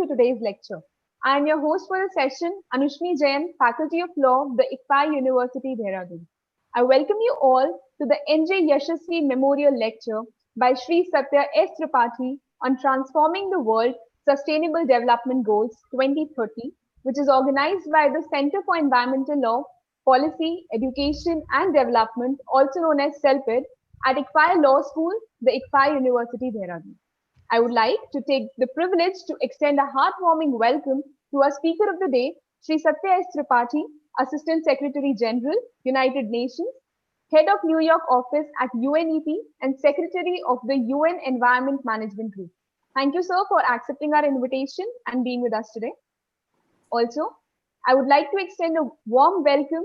to today's lecture. I am your host for the session, Anushmi Jain, Faculty of Law, the ICFI University, Dehradun. I welcome you all to the NJ Yashasvi Memorial Lecture by Shri Satya S Tripathi on Transforming the World Sustainable Development Goals 2030, which is organized by the Center for Environmental Law, Policy, Education and Development, also known as CELPID, at ICFI Law School, the ICFI University, Dehradun. I would like to take the privilege to extend a heartwarming welcome to our speaker of the day, Shri Satya S Tripathi, Assistant Secretary General, United Nations, Head of New York Office at UNEP, and Secretary of the UN Environment Management Group. Thank you, sir, for accepting our invitation and being with us today. Also, I would like to extend a warm welcome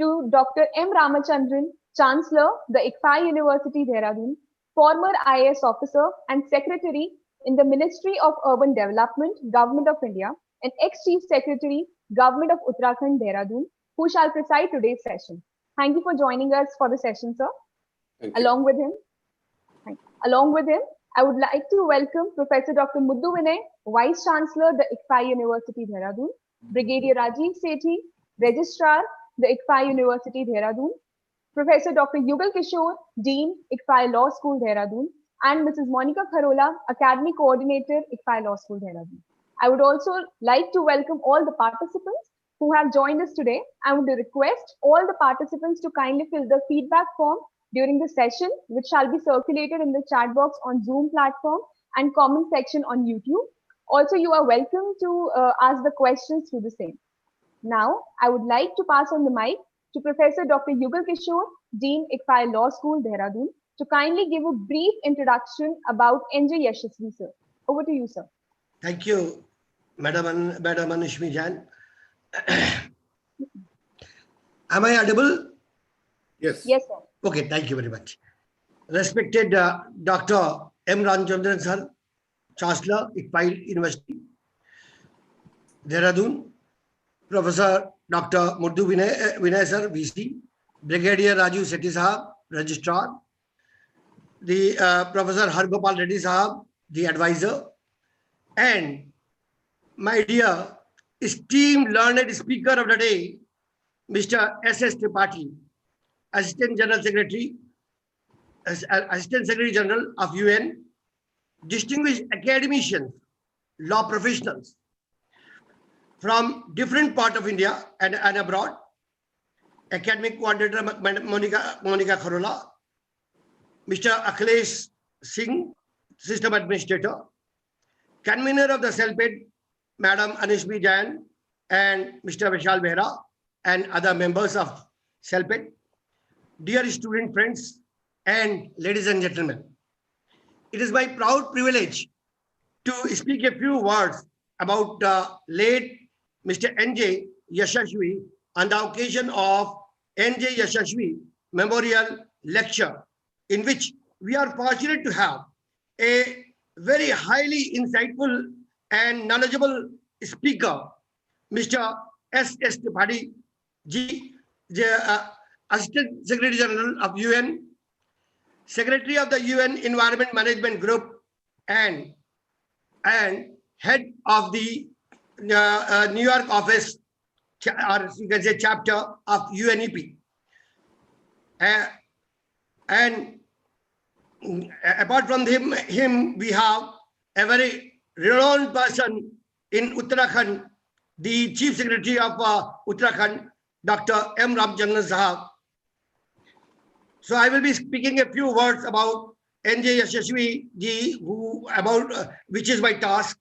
to Dr. M. Ramachandran, Chancellor, the ICFI University, Dehradun, former IAS officer and secretary in the Ministry of Urban Development, Government of India, and ex-Chief Secretary, Government of Uttarakhand, Dehradun, who shall preside today's session. Thank you for joining us for the session, sir. Along with him, I would like to welcome Professor Dr. Muddu Vinay, Vice Chancellor, the ICFI University, Dehradun, Brigadier Rajiv Sethi, Registrar, the ICFI University, Dehradun, Professor Dr. Yugal Kishore, Dean, ICFI Law School, Dehradun, and Mrs. Monica Kharola, Academy Coordinator, ICFI Law School, Dehradun. I would also like to welcome all the participants who have joined us today. I would request all the participants to kindly fill the feedback form during the session, which shall be circulated in the chat box on Zoom platform and comment section on YouTube. Also, you are welcome to ask the questions through the same. Now, I would like to pass on the mic to Professor Dr. Yugal Kishore, Dean, ICFI Law School, Dehradun, to kindly give a brief introduction about NJ Yashasvi, sir. Over to you, sir. Thank you, Madam Anushmi Jain. Am I audible? Yes. Yes, sir. Okay, thank you very much. Respected Dr. M. Ramachandran, sir, Chancellor, ICFI University, Dehradun, Professor Dr. Muddu Vinay sir, VC, Brigadier Rajiv Sethi sahab, Registrar, the Professor Paulreddy sahab, the advisor, and my dear esteemed learned speaker of the day, Mr. S. Tripathi, Assistant Secretary General of UN, distinguished academicians, law professionals from different parts of India and abroad, Academic Coordinator Monica Kharola, Mr. AK Singh, System Administrator, Convener of the CELPID, Madam Anushmi Jain, and Mr. Vishal Behra, and other members of CELPID, dear student friends, and ladies and gentlemen. It is my proud privilege to speak a few words about late Mr. NJ Yashasvi on the occasion of NJ Yashasvi Memorial Lecture, in which we are fortunate to have a very highly insightful and knowledgeable speaker, Mr. S. Tripathi Ji, Assistant Secretary General of UN, Secretary of the UN Environment Management Group, and Head of the New York Office, or you can say chapter of UNEP. And apart from him, we have a very renowned person in Uttarakhand, the Chief Secretary of Uttarakhand, Dr. M. Ramachandran Sahab. So I will be speaking a few words about NJ Yashasvi ji, which is my task.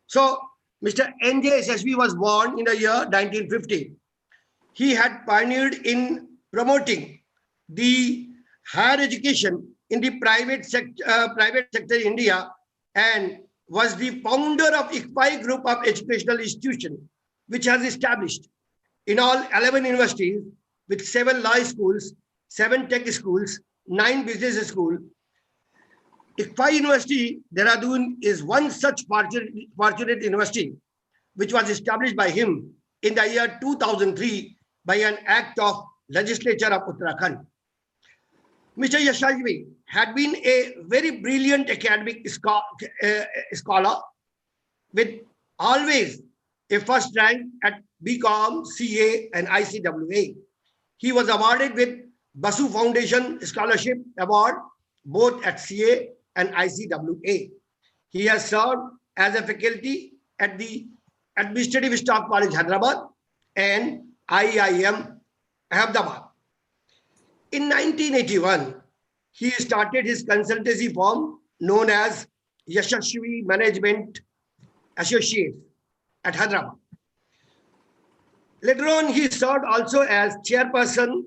So Mr. NJ Yashasvi was born in the year 1950. He had pioneered in promoting the higher education in the private sector in India, and was the founder of ICFI Group of Educational Institutions, which has established in all 11 universities with 7 law schools, 7 tech schools, 9 business schools. ICFI University, Dehradun, is one such fortunate university, which was established by him in the year 2003 by an act of legislature of Uttarakhand. Mr. Yashasvi had been a very brilliant academic scholar with always a first rank at BCom, CA, and ICWA. He was awarded with Basu Foundation Scholarship Award both at CA and ICWA. He has served as a faculty at the Administrative Staff College, Hyderabad, and IIM, Ahmedabad. In 1981, he started his consultancy firm known as Yashasvi Management Associates at Hyderabad. Later on, he served also as chairperson,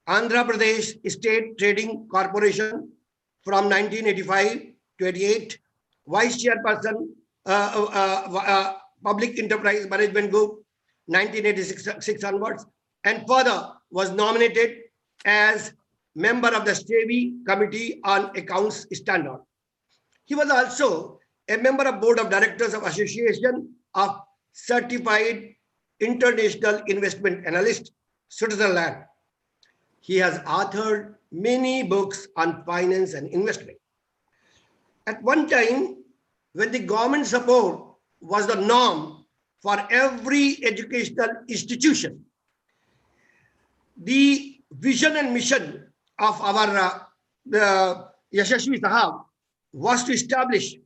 Andhra Pradesh State Trading Corporation from 1985 to 88, vice chairperson, Public Enterprise Management Group, 1986 onwards, and further was nominated as member of the STAVI Committee on Accounts Standard. He was also a member of Board of Directors of Association of Certified International Investment Analysts, Switzerland. He has authored many books on finance and investment. At one time, when the government support was the norm for every educational institution, the vision and mission of our Yashasvi Sahab was to establish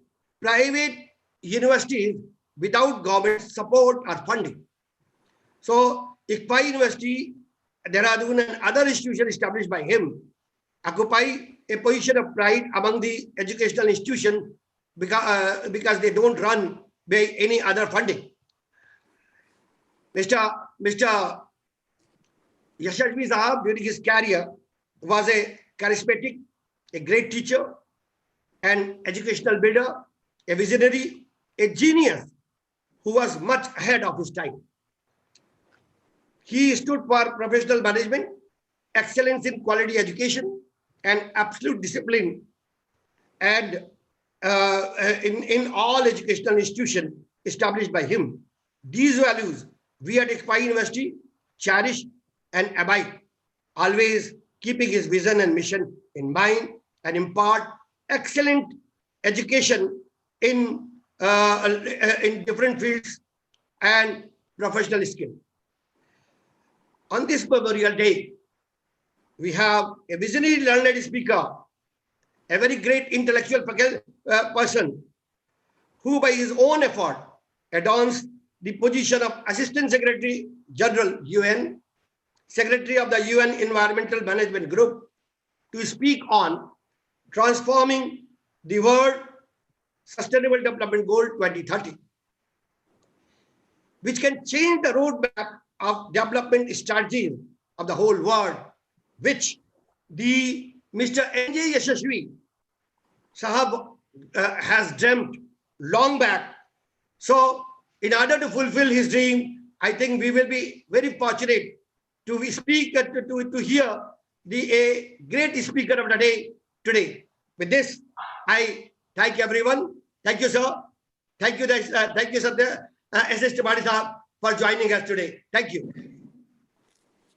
private universities without government support or funding. So, ICFI University, Dehradun, and other institutions established by him occupy a position of pride among the educational institutions because they don't run by any other funding. Mr. Yashasvi Sahab, during his career, was a charismatic, a great teacher, an educational builder, a visionary, a genius who was much ahead of his time. He stood for professional management, excellence in quality education, and absolute discipline, and in all educational institutions established by him. These values we at ICFI University cherish and abide, always keeping his vision and mission in mind, and impart excellent education in different fields and professional skill. On this Memorial Day, we have a visionary learned speaker, a very great intellectual person who by his own effort adorns the position of Assistant Secretary General UN, Secretary of the UN Environmental Management Group, to speak on transforming the world Sustainable Development Goal 2030, which can change the roadmap of development strategies of the whole world, which the Mr. N.J. Yashasvi Sahab has dreamt long back. So, in order to fulfill his dream, I think we will be very fortunate to speak to hear a great speaker of the day today. With this, I thank everyone. Thank you, sir. Thank you, Satya S Tripathi Sahab, for joining us today. Thank you.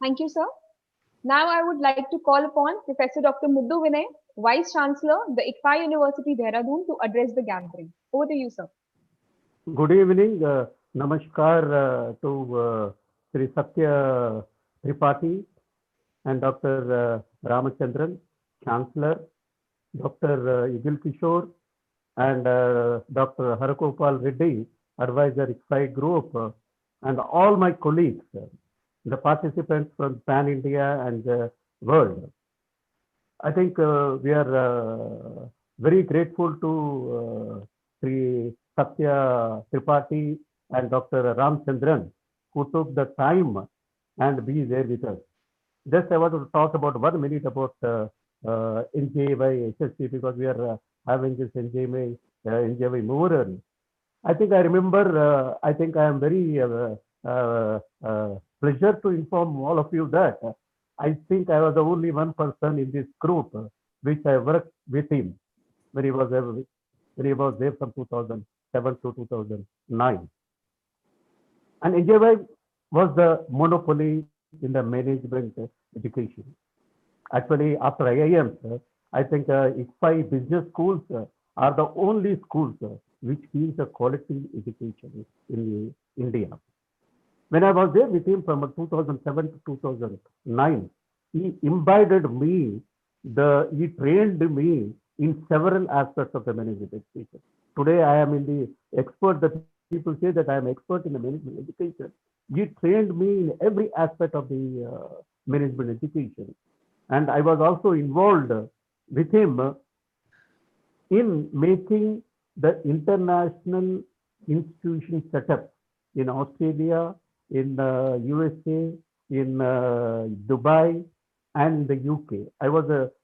Thank you, sir. Now I would like to call upon Professor Dr. Muddu Vinay, Vice Chancellor, the ICFI University, Dehradun, to address the gathering. Over to you, sir. Good evening. Namaskar to Shri Satya Tripathi and Dr. Ramachandran, Chancellor, Dr. Igil Kishore, and Dr. Paulreddy, Advisor ICFI Group, and all my colleagues, the participants from Pan India and the world. I think we are very grateful to Sri Satya Tripathi and Dr. Ramachandran, who took the time and be there with us. Just I want to talk about 1 minute about NJY SSC, because we are having this NJY memorial. I think I remember, I think I am very pleasure to inform all of you that I think I was the only one person in this group which I worked with him when he was there from 2007 to 2009. And NJY was the monopoly in the management education. Actually, after IIM, I think ICFI business schools are the only schools which gives a quality education in India. When I was there with him from 2007 to 2009, he imbibed me, he trained me in several aspects of the management education. Today, I am in the expert, that people say that I am expert in the management education. He trained me in every aspect of the management education. And I was also involved with him in making the international institution setup in Australia, in USA, in Dubai, and the UK.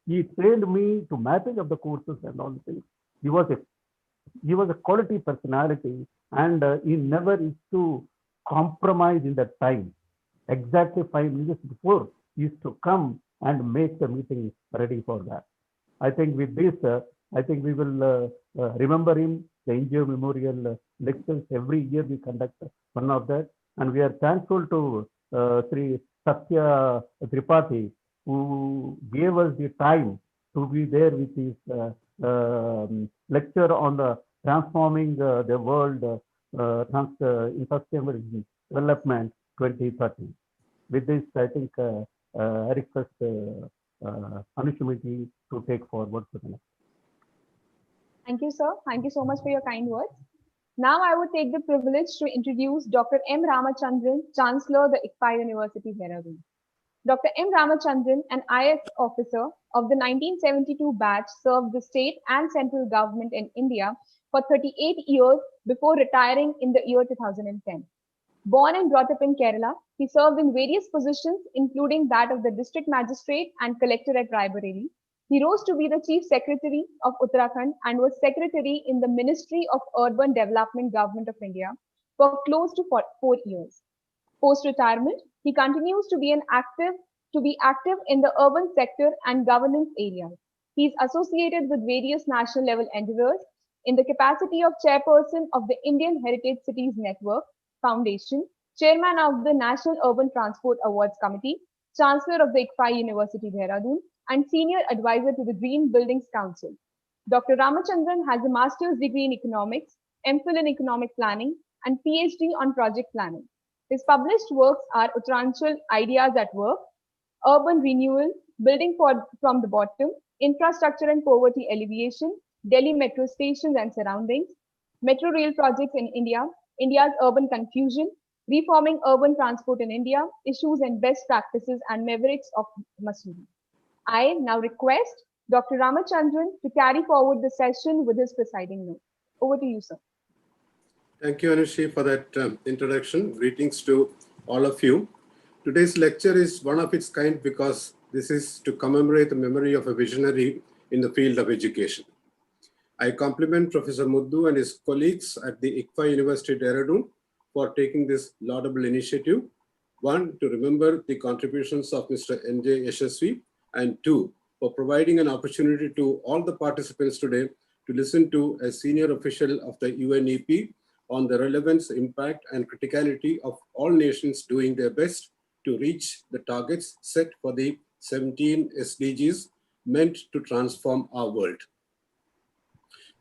He trained me to mapping of the courses and all the things. He was a quality personality, and he never used to compromise in that time. Exactly 5 minutes before, he used to come and make the meeting ready for that. I think with this, I think we will remember him, the NGO Memorial lectures. Every year we conduct one of that. And we are thankful to Shri Satya Tripathi, who gave us the time to be there with his lecture on the transforming the world in sustainable development 2030. With this, I think I request Anushmiti to take forward to the next. Thank you, sir. Thank you so much for your kind words. Now I would take the privilege to introduce Dr. M. Ramachandran, Chancellor, the ICFA University, Dehradun. Dr. M. Ramachandran, an IS officer of the 1972 batch, served the state and central government in India for 38 years before retiring in the year 2010. Born and brought up in Kerala, he served in various positions, including that of the district magistrate and collector at Raebareli. He rose to be the Chief Secretary of Uttarakhand and was Secretary in the Ministry of Urban Development, Government of India, for close to 4 years. Post-retirement, he continues to be active in the urban sector and governance areas. He is associated with various national level endeavors in the capacity of chairperson of the Indian Heritage Cities Network Foundation, chairman of the National Urban Transport Awards Committee, chancellor of the ICFA University, Dehradun, and senior advisor to the Green Buildings Council. Dr. Ramachandran has a master's degree in economics, MPhil in economic planning, and PhD on project planning. His published works are Uttaranchal Ideas at Work, Urban Renewal, Building from the Bottom, Infrastructure and Poverty Alleviation, Delhi Metro Stations and Surroundings, Metro Rail Projects in India, India's Urban Confusion, Reforming Urban Transport in India, Issues and Best Practices and Merits of Masuri. I now request Dr. Ramachandran to carry forward the session with his presiding note. Over to you, sir. Thank you, Shri, for that introduction. Greetings to all of you. Today's lecture is one of its kind because this is to commemorate the memory of a visionary in the field of education. I compliment Professor Muddu and his colleagues at the ICFA University, Dehradun for taking this laudable initiative. One, to remember the contributions of Mr. N.J. Yashasvi, and two, for providing an opportunity to all the participants today to listen to a senior official of the UNEP on the relevance, impact, and criticality of all nations doing their best to reach the targets set for the 17 SDGs meant to transform our world.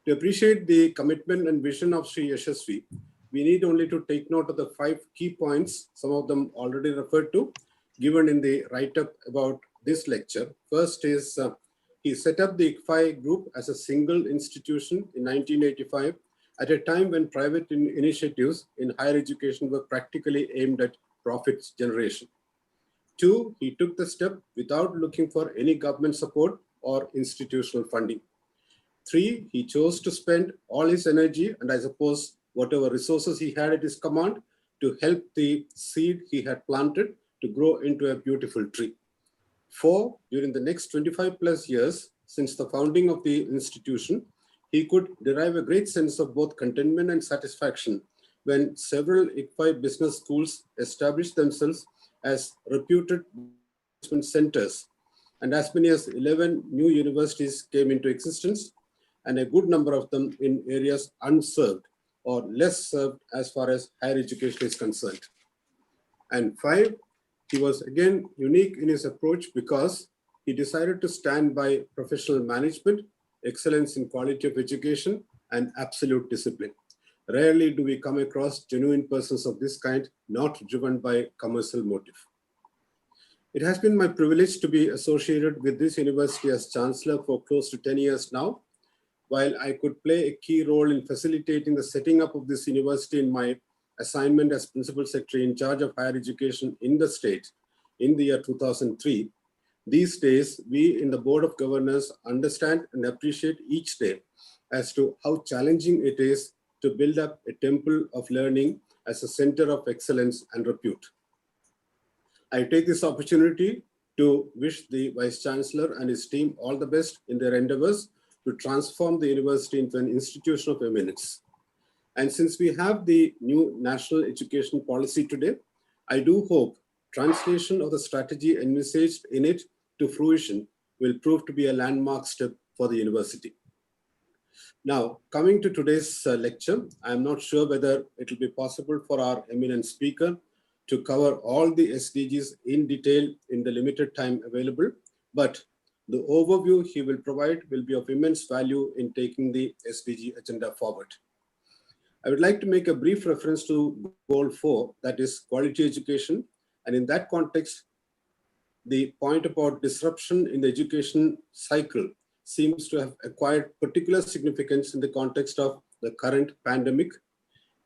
To appreciate the commitment and vision of Shri Yashasvi, we need only to take note of the 5 key points, some of them already referred to, given in the write-up about this lecture. First is he set up the ICFA group as a single institution in 1985 at a time when private initiatives in higher education were practically aimed at profits generation. 2, he took the step without looking for any government support or institutional funding. 3, he chose to spend all his energy and I suppose whatever resources he had at his command to help the seed he had planted to grow into a beautiful tree. 4, during the next 25 plus years since the founding of the institution, he could derive a great sense of both contentment and satisfaction when several ICFA business schools established themselves as reputed centers, and as many as 11 new universities came into existence, and a good number of them in areas unserved or less served as far as higher education is concerned. And 5, he was again unique in his approach because he decided to stand by professional management, excellence in quality of education, and absolute discipline. Rarely do we come across genuine persons of this kind, not driven by commercial motive. It has been my privilege to be associated with this university as Chancellor for close to 10 years now. While I could play a key role in facilitating the setting up of this university in my assignment as Principal Secretary in charge of higher education in the state in the year 2003, these days, we in the Board of Governors understand and appreciate each day as to how challenging it is to build up a temple of learning as a center of excellence and repute. I take this opportunity to wish the Vice Chancellor and his team all the best in their endeavors to transform the university into an institution of eminence. And since we have the new national education policy today, I do hope translation of the strategy envisaged in it to fruition will prove to be a landmark step for the university. Now, coming to today's lecture, I'm not sure whether it will be possible for our eminent speaker to cover all the SDGs in detail in the limited time available, but the overview he will provide will be of immense value in taking the SDG agenda forward. I would like to make a brief reference to Goal 4, that is quality education. And in that context, the point about disruption in the education cycle seems to have acquired particular significance in the context of the current pandemic,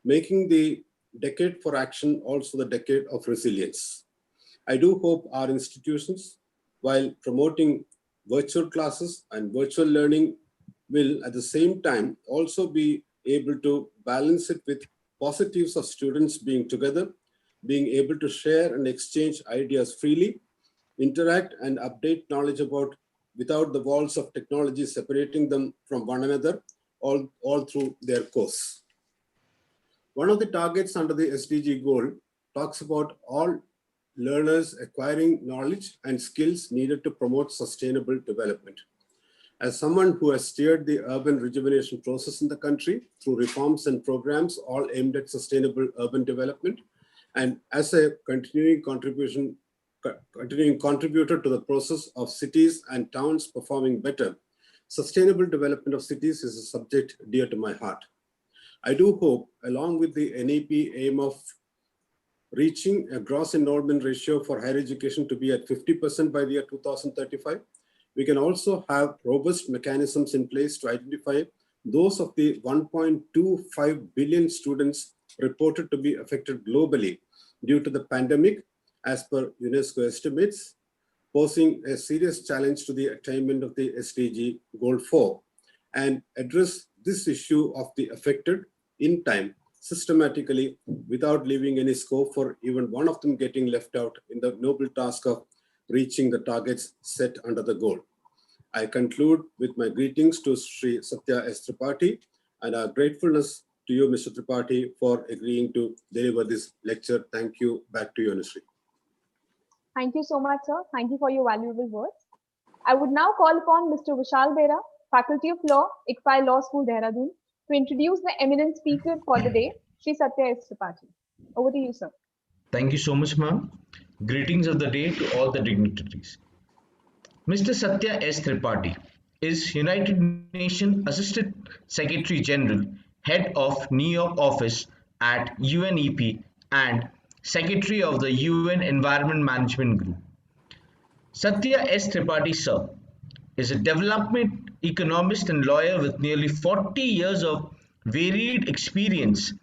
making the decade for action also the decade of resilience. I do hope our institutions, while promoting virtual classes and virtual learning, will at the same time also be able to balance it with positives of students being together, being able to share and exchange ideas freely, interact and update knowledge about without the walls of technology separating them from one another, all through their course. One of the targets under the SDG goal talks about all learners acquiring knowledge and skills needed to promote sustainable development. As someone who has steered the urban rejuvenation process in the country through reforms and programs all aimed at sustainable urban development, and as a continuing contributor to the process of cities and towns performing better, sustainable development of cities is a subject dear to my heart. I do hope, along with the NEP aim of reaching a gross enrollment ratio for higher education to be at 50% by the year 2035, we can also have robust mechanisms in place to identify those of the 1.25 billion students reported to be affected globally due to the pandemic, as per UNESCO estimates, posing a serious challenge to the attainment of the SDG Goal 4, and address this issue of the affected in time, systematically, without leaving any scope for even one of them getting left out in the noble task of reaching the targets set under the goal. I conclude with my greetings to Shri Satya S Tripathi and our gratefulness to you, Mr. Tripathi, for agreeing to deliver this lecture. Thank you. Back to you, Shri. Thank you so much, sir. Thank you for your valuable words. I would now call upon Mr. Vishal Bera, Faculty of Law, ICFI Law School, Dehradun, to introduce the eminent speaker for the day, Shri Satya S Tripathi. Over to you, sir. Thank you so much, ma'am. Greetings of the day to all the dignitaries. Mr. Satya S Tripathi is United Nations Assistant Secretary General, Head of New York Office at UNEP and Secretary of the UN Environment Management Group. Satya S Tripathi, sir, is a development economist and lawyer with nearly 40 years of varied experience.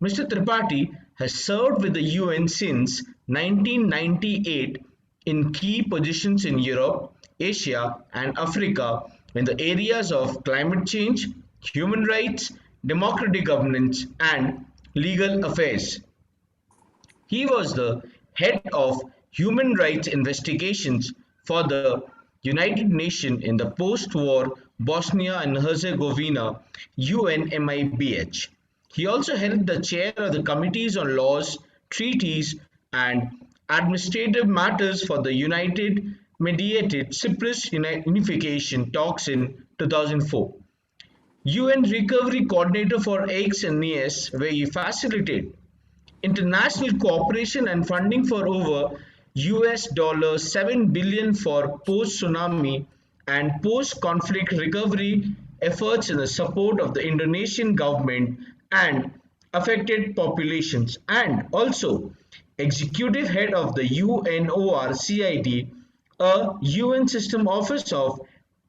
Mr. Tripathi has served with the UN since 1998 in key positions in Europe, Asia, and Africa in the areas of climate change, human rights, democratic governance, and legal affairs. He was the head of human rights investigations for the United Nations in the post-war Bosnia and Herzegovina UNMIBH. He also held the chair of the Committees on Laws, Treaties, and Administrative Matters for the United Mediated Cyprus Unification talks in 2004. UN Recovery Coordinator for AIDS and NES, where he facilitated international cooperation and funding for over $7 billion for post-tsunami and post-conflict recovery efforts in the support of the Indonesian government and affected populations, and also executive head of the UNORCID, a UN system office of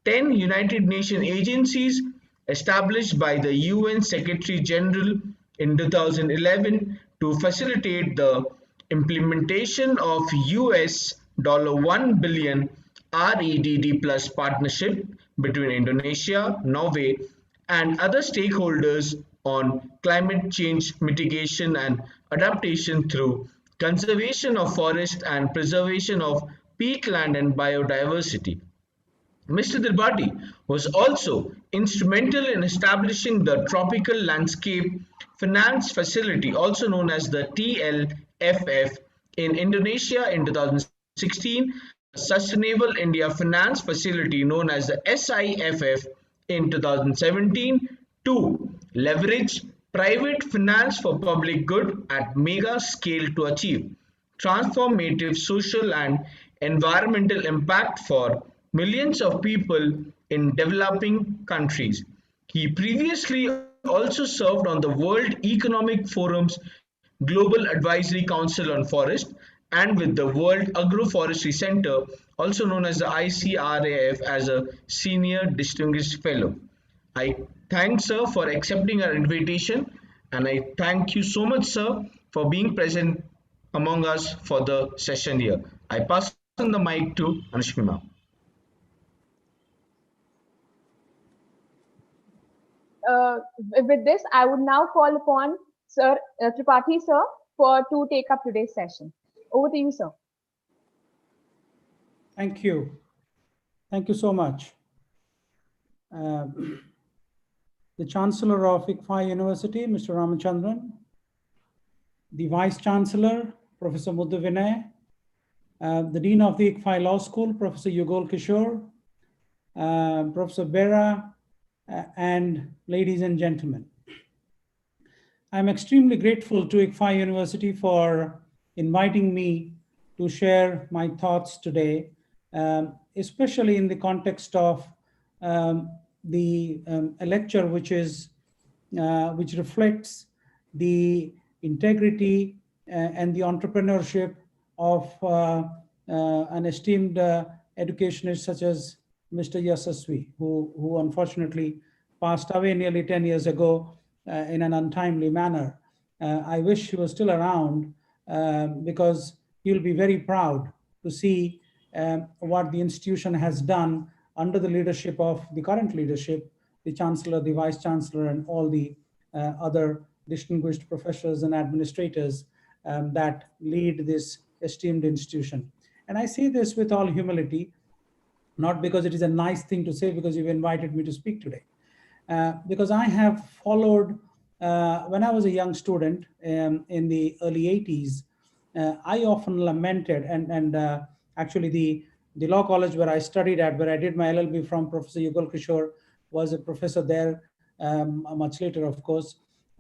10 United Nations agencies established by the UN Secretary General in 2011 to facilitate the implementation of US $1 billion REDD plus partnership between Indonesia, Norway, and other stakeholders on climate change mitigation and adaptation through conservation of forest and preservation of peatland and biodiversity. Mr. Tripathi was also instrumental in establishing the Tropical Landscape Finance Facility, also known as the TLFF, in Indonesia in 2016, and the Sustainable India Finance Facility, known as the SIFF, in 2017 to leverage private finance for public good at mega scale to achieve transformative social and environmental impact for millions of people in developing countries. He previously also served on the World Economic Forum's Global Advisory Council on Forest and with the World Agroforestry Center, also known as the ICRAF, as a Senior Distinguished Fellow. I thank Sir for accepting our invitation, and I thank you so much, Sir, for being present among us for the session here. I pass on the mic to Anushmi ma'am. With this, I would now call upon Sir Tripathi sir to take up today's session. Over to you, sir. Thank you. Thank you so much. The Chancellor of ICFI University, Mr. Ramachandran, the Vice Chancellor, Professor Muddu Vinay, the Dean of the ICFI Law School, Professor Yugol Kishore, Professor Bera, and ladies and gentlemen. I'm extremely grateful to ICFI University for inviting me to share my thoughts today, especially in the context of a lecture which reflects the integrity and the entrepreneurship of an esteemed educationist such as Mr. Yashasvi, who unfortunately passed away nearly 10 years ago in an untimely manner. I wish he was still around because he'll be very proud to see what the institution has done under the leadership of the current leadership, the Chancellor, the Vice Chancellor, and all the other distinguished professors and administrators that lead this esteemed institution. And I say this with all humility, not because it is a nice thing to say, because you've invited me to speak today. Because I have followed, when I was a young student in the early 80s, I often lamented, and actually the law college where I studied at, where I did my LLB from, Professor Yugol Kishore was a professor there, much later, of course.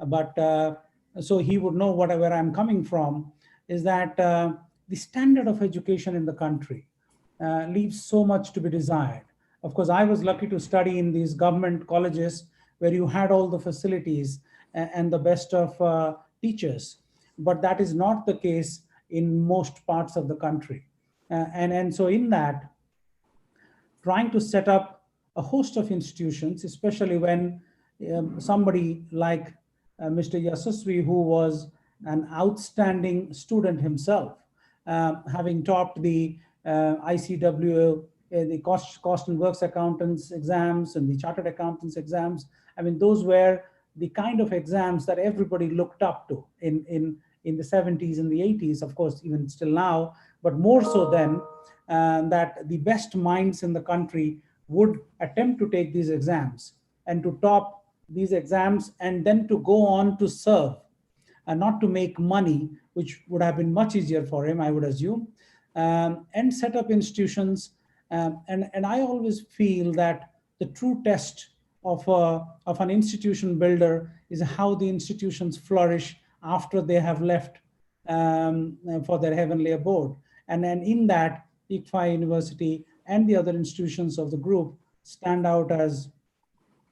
But so he would know where I'm coming from, is that the standard of education in the country leaves so much to be desired. Of course, I was lucky to study in these government colleges where you had all the facilities and the best of teachers. But that is not the case in most parts of the country. And so in that, trying to set up a host of institutions, especially when somebody like Mr. Yashasvi, who was an outstanding student himself, having taught the ICW, the cost and works accountants exams and the chartered accountants exams. I mean, those were the kind of exams that everybody looked up to in the 70s and the 80s, of course, even still now, but more so then, that the best minds in the country would attempt to take these exams and to top these exams and then to go on to serve and not to make money, which would have been much easier for him, I would assume, and set up institutions. And I always feel that the true test of an institution builder is how the institutions flourish after they have left for their heavenly abode. And then in that, ICFI University and the other institutions of the group stand out as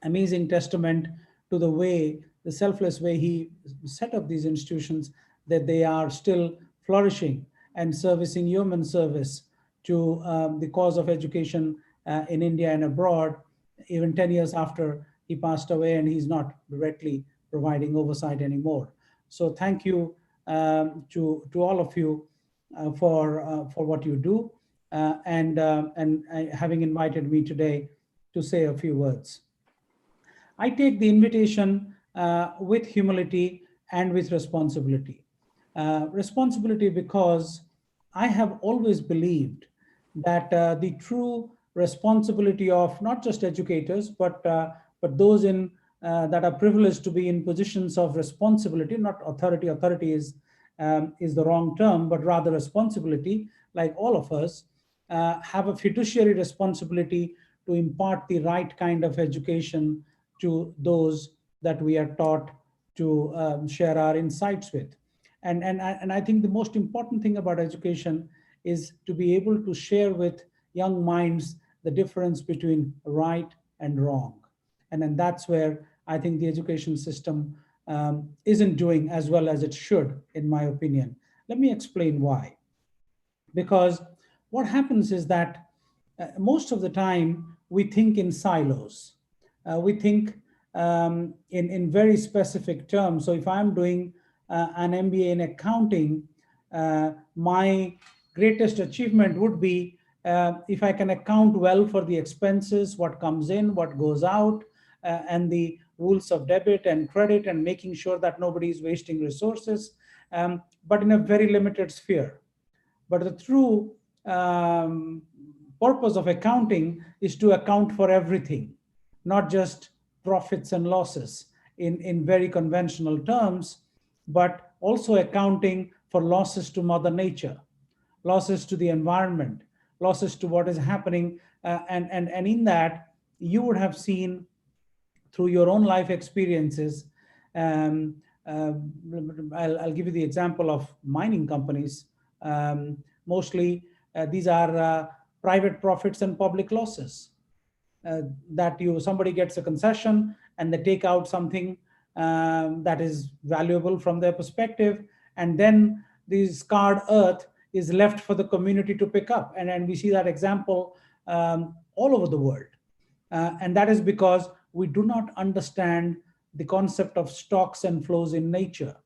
amazing testament to the way, the selfless way he set up these institutions, that they are still flourishing and servicing human service to the cause of education in India and abroad, even 10 years after he passed away, and he's not directly providing oversight anymore. So thank you to all of you for what you do, and having invited me today to say a few words. I take the invitation with humility and with responsibility. Responsibility because I have always believed that the true responsibility of not just educators, but those in that are privileged to be in positions of responsibility, not authority. Authority is the wrong term, but rather responsibility, like all of us, have a fiduciary responsibility to impart the right kind of education to those that we are taught to share our insights with. And I think the most important thing about education is to be able to share with young minds the difference between right and wrong. And then that's where I think the education system isn't doing as well as it should, in my opinion. Let me explain why. Because what happens is that most of the time we think in silos. We think in very specific terms. So if I'm doing an MBA in accounting, my greatest achievement would be if I can account well for the expenses, what comes in, what goes out, and the rules of debit and credit, and making sure that nobody is wasting resources, but in a very limited sphere. But the true purpose of accounting is to account for everything, not just profits and losses in very conventional terms, but also accounting for losses to Mother Nature, losses to the environment, losses to what is happening. And in that, you would have seen through your own life experiences. I'll give you the example of mining companies. Mostly these are private profits and public losses. That somebody gets a concession and they take out something that is valuable from their perspective, and then the scarred earth is left for the community to pick up. And we see that example all over the world. And that is because we do not understand the concept of stocks and flows in nature.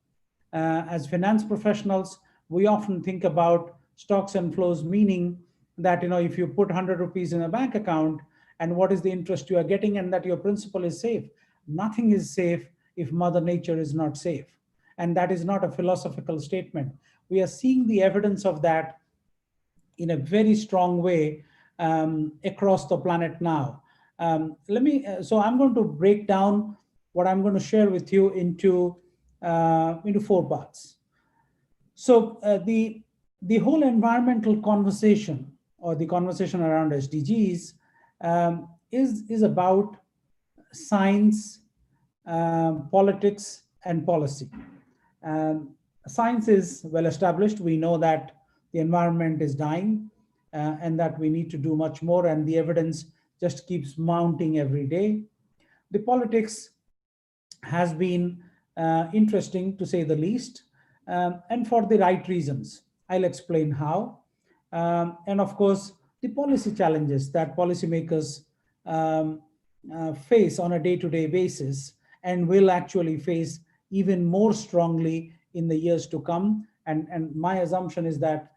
As finance professionals, we often think about stocks and flows, meaning that if you put 100 rupees in a bank account, and what is the interest you are getting, and that your principal is safe. Nothing is safe if Mother Nature is not safe. And that is not a philosophical statement. We are seeing the evidence of that in a very strong way across the planet now. So I'm going to break down what I'm going to share with you into 4 parts. So the whole environmental conversation, or the conversation around SDGs, is about science, politics, and policy. Science is well established. We know that the environment is dying and that we need to do much more, and the evidence just keeps mounting every day. The politics has been interesting, to say the least, and for the right reasons. I'll explain how. And of course, the policy challenges that policymakers face on a day-to-day basis, and will actually face even more strongly in the years to come. And my assumption is that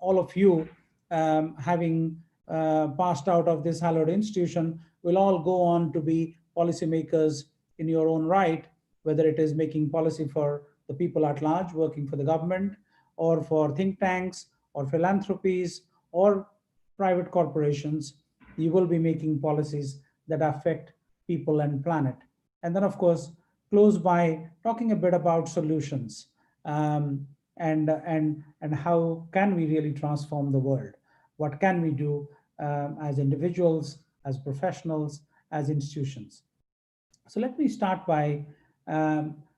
all of you, having passed out of this hallowed institution, will all go on to be policymakers in your own right, whether it is making policy for the people at large, working for the government, or for think tanks, or philanthropies, or private corporations. You will be making policies that affect people and planet. And then, of course, close by talking a bit about solutions, and how can we really transform the world? What can we do as individuals, as professionals, as institutions? So let me start by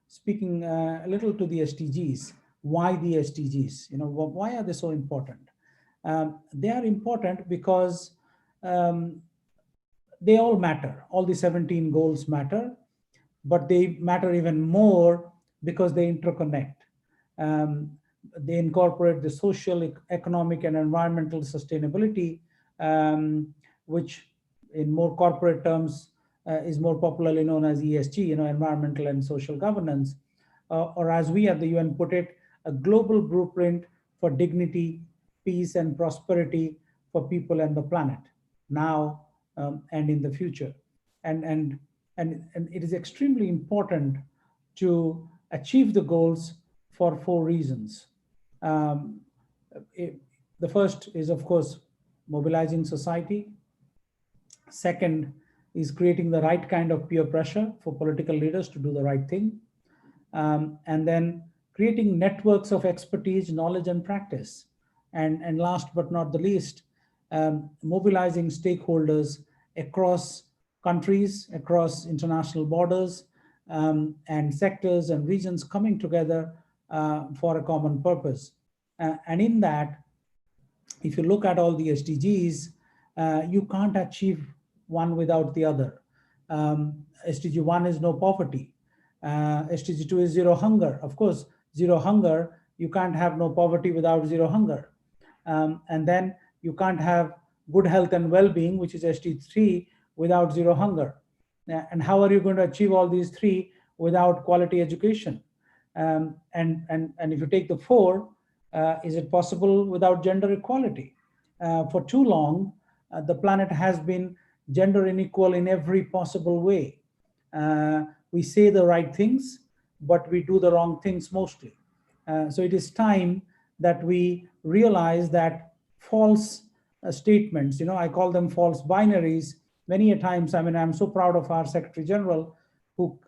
speaking a little to the SDGs. Why the SDGs? Why are they so important? They are important because they all matter. All the 17 goals matter, but they matter even more because they interconnect. Um, they incorporate the social, economic, and environmental sustainability, which in more corporate terms is more popularly known as ESG, environmental and social governance, or as we at the UN put it, a global blueprint for dignity, peace, and prosperity for people and the planet, now and in the future. And it is extremely important to achieve the goals for 4 reasons. Um, it, the first is, of course, mobilizing society. Second is creating the right kind of peer pressure for political leaders to do the right thing. And then creating networks of expertise, knowledge, and practice. And last but not the least, mobilizing stakeholders across countries, across international borders, and sectors and regions coming together for a common purpose. And in that, if you look at all the SDGs, you can't achieve one without the other. SDG 1 is no poverty. SDG 2 is zero hunger. Of course, zero hunger, you can't have no poverty without zero hunger. And then you can't have good health and well-being, which is SDG 3, without zero hunger. And how are you going to achieve all these three without quality education? And if you take the 4, is it possible without gender equality? For too long, the planet has been gender unequal in every possible way. We say the right things, but we do the wrong things mostly. So it is time that we realize that false statements, I call them false binaries. Many a times, I'm so proud of our Secretary General who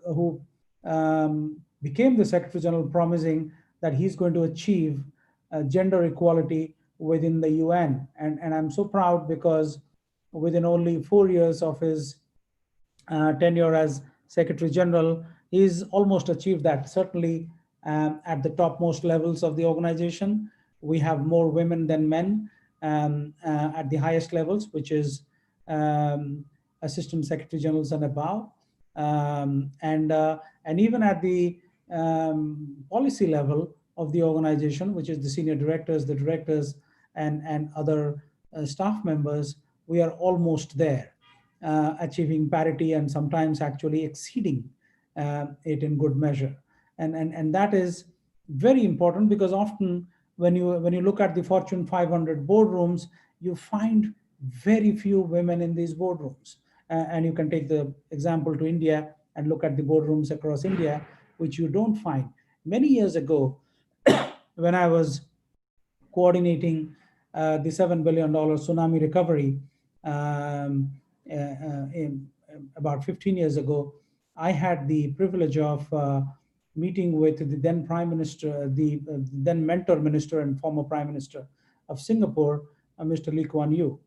became the Secretary General promising that he's going to achieve gender equality within the UN. And I'm so proud because within only 4 years of his tenure as Secretary General, he's almost achieved that. Certainly at the topmost levels of the organization, we have more women than men at the highest levels, which is Assistant Secretary Generals and above. And even at the policy level of the organization, which is the senior directors, the directors, and other staff members, we are almost there, achieving parity and sometimes actually exceeding it in good measure. And that is very important because often when you look at the Fortune 500 boardrooms, you find very few women in these boardrooms. And you can take the example to India and look at the boardrooms across India, which you don't find. Many years ago, when I was coordinating the $7 billion tsunami recovery about 15 years ago, I had the privilege of meeting with the then Prime Minister, the then mentor minister and former Prime Minister of Singapore, Mr. Kuan Yew,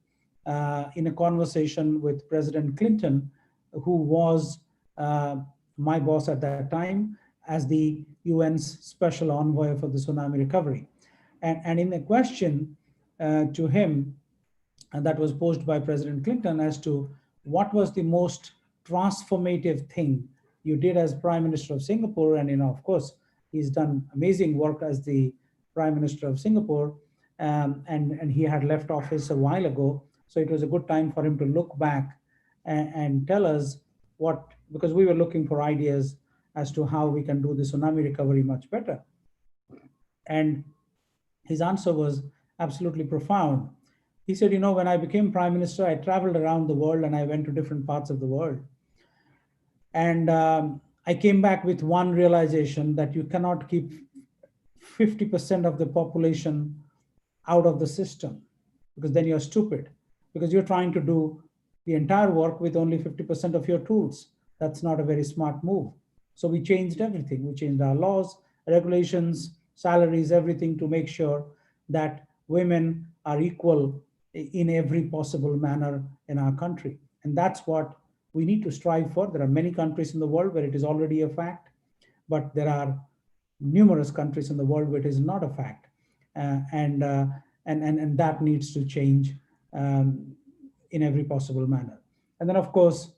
in a conversation with President Clinton, who was my boss at that time as the UN's special envoy for the tsunami recovery. And in a question to him that was posed by President Clinton as to what was the most transformative thing you did as Prime Minister of Singapore, and of course, he's done amazing work as the Prime Minister of Singapore, and he had left office a while ago, so it was a good time for him to look back and tell us what, because we were looking for ideas as to how we can do the tsunami recovery much better. And his answer was absolutely profound. He said, when I became Prime Minister, I traveled around the world and I went to different parts of the world. And I came back with one realization, that you cannot keep 50% of the population out of the system, because then you're stupid, because you're trying to do the entire work with only 50% of your tools. That's not a very smart move. So we changed everything. We changed our laws, regulations, salaries, everything to make sure that women are equal in every possible manner in our country. And that's what we need to strive for. There are many countries in the world where it is already a fact, but there are numerous countries in the world where it is not a fact. And that needs to change in every possible manner. And then, of course,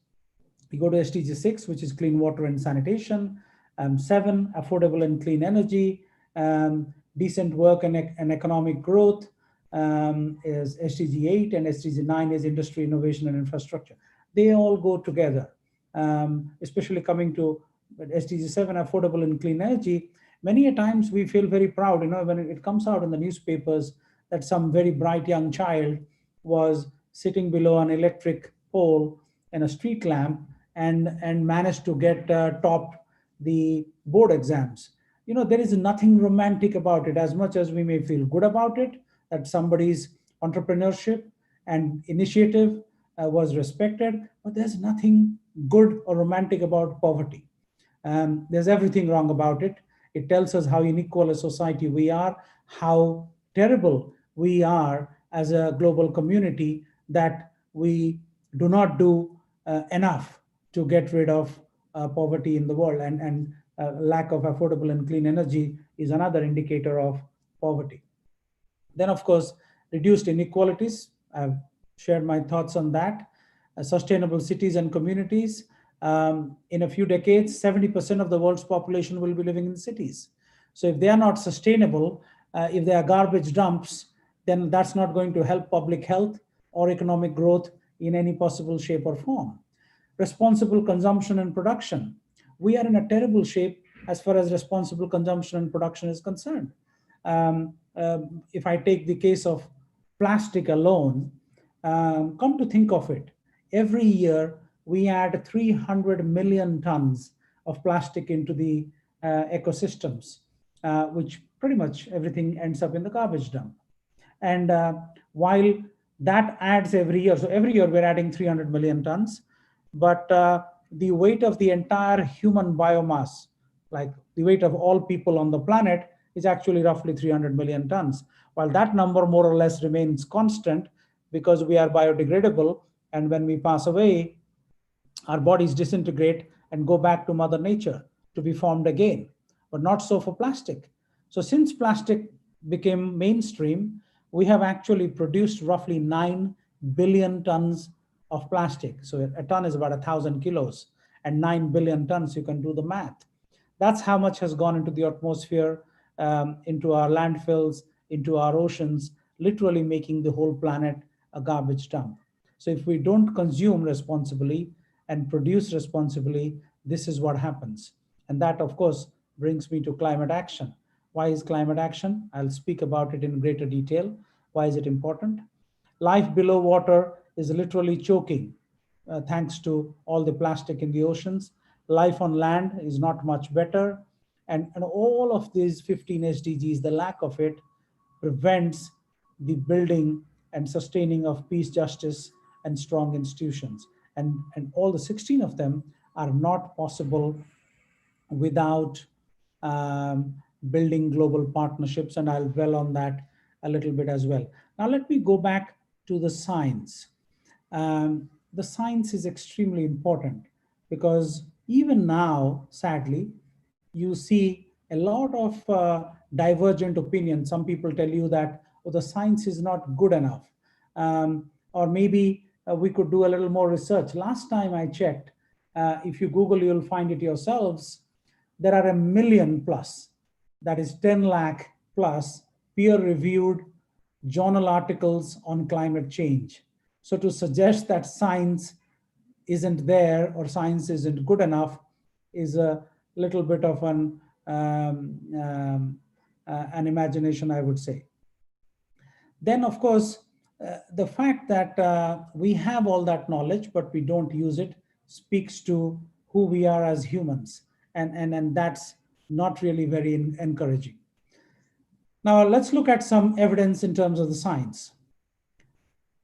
we go to SDG 6, which is clean water and sanitation. 7, affordable and clean energy. Decent work and economic growth is SDG 8, and SDG 9 is industry, innovation, and infrastructure. They all go together, especially coming to SDG 7, affordable and clean energy. Many a times we feel very proud, when it comes out in the newspapers that some very bright young child was sitting below an electric pole and a street lamp and managed to get topped the board exams. There is nothing romantic about it, as much as we may feel good about it, that somebody's entrepreneurship and initiative was respected, but there's nothing good or romantic about poverty. There's everything wrong about it. It tells us how unequal a society we are, how terrible we are as a global community, that we do not do enough to get rid of poverty in the world, and lack of affordable and clean energy is another indicator of poverty. Then, of course, reduced inequalities. I've shared my thoughts on that. Sustainable cities and communities. In a few decades, 70% of the world's population will be living in cities. So if they are not sustainable, if they are garbage dumps, then that's not going to help public health or economic growth in any possible shape or form. Responsible consumption and production. We are in a terrible shape as far as responsible consumption and production is concerned. If I take the case of plastic alone, come to think of it, every year we add 300 million tons of plastic into the ecosystems, which pretty much everything ends up in the garbage dump. And while that adds every year, so every year we're adding 300 million tons, but the weight of the entire human biomass, like the weight of all people on the planet, is actually roughly 300 million tons. While that number more or less remains constant because we are biodegradable, and when we pass away, our bodies disintegrate and go back to Mother Nature to be formed again, but not so for plastic. So since plastic became mainstream, we have actually produced roughly 9 billion tons of plastic. So a ton is about 1,000 kilos, and 9 billion tons, you can do the math. That's how much has gone into the atmosphere, into our landfills, into our oceans, literally making the whole planet a garbage dump. So if we don't consume responsibly and produce responsibly, this is what happens. And that, of course, brings me to climate action. Why is climate action? I'll speak about it in greater detail. Why is it important? Life below water is literally choking thanks to all the plastic in the oceans. Life on land is not much better. And all of these 15 SDGs, the lack of it prevents the building and sustaining of peace, justice, and strong institutions. And all the 16 of them are not possible without building global partnerships, and I'll dwell on that a little bit as well. Now let me go back to the science. The science is extremely important because even now, sadly, you see a lot of divergent opinions. Some people tell you that, oh, the science is not good enough, or maybe we could do a little more research. Last time I checked, if you Google, you'll find it yourselves, there are 1 million plus, that is 10 lakh plus peer-reviewed journal articles on climate change. So to suggest that science isn't there or science isn't good enough is a little bit of an imagination, I would say. Then, of course, the fact that we have all that knowledge, but we don't use it, speaks to who we are as humans. And that's not really very encouraging. Now, let's look at some evidence in terms of the science.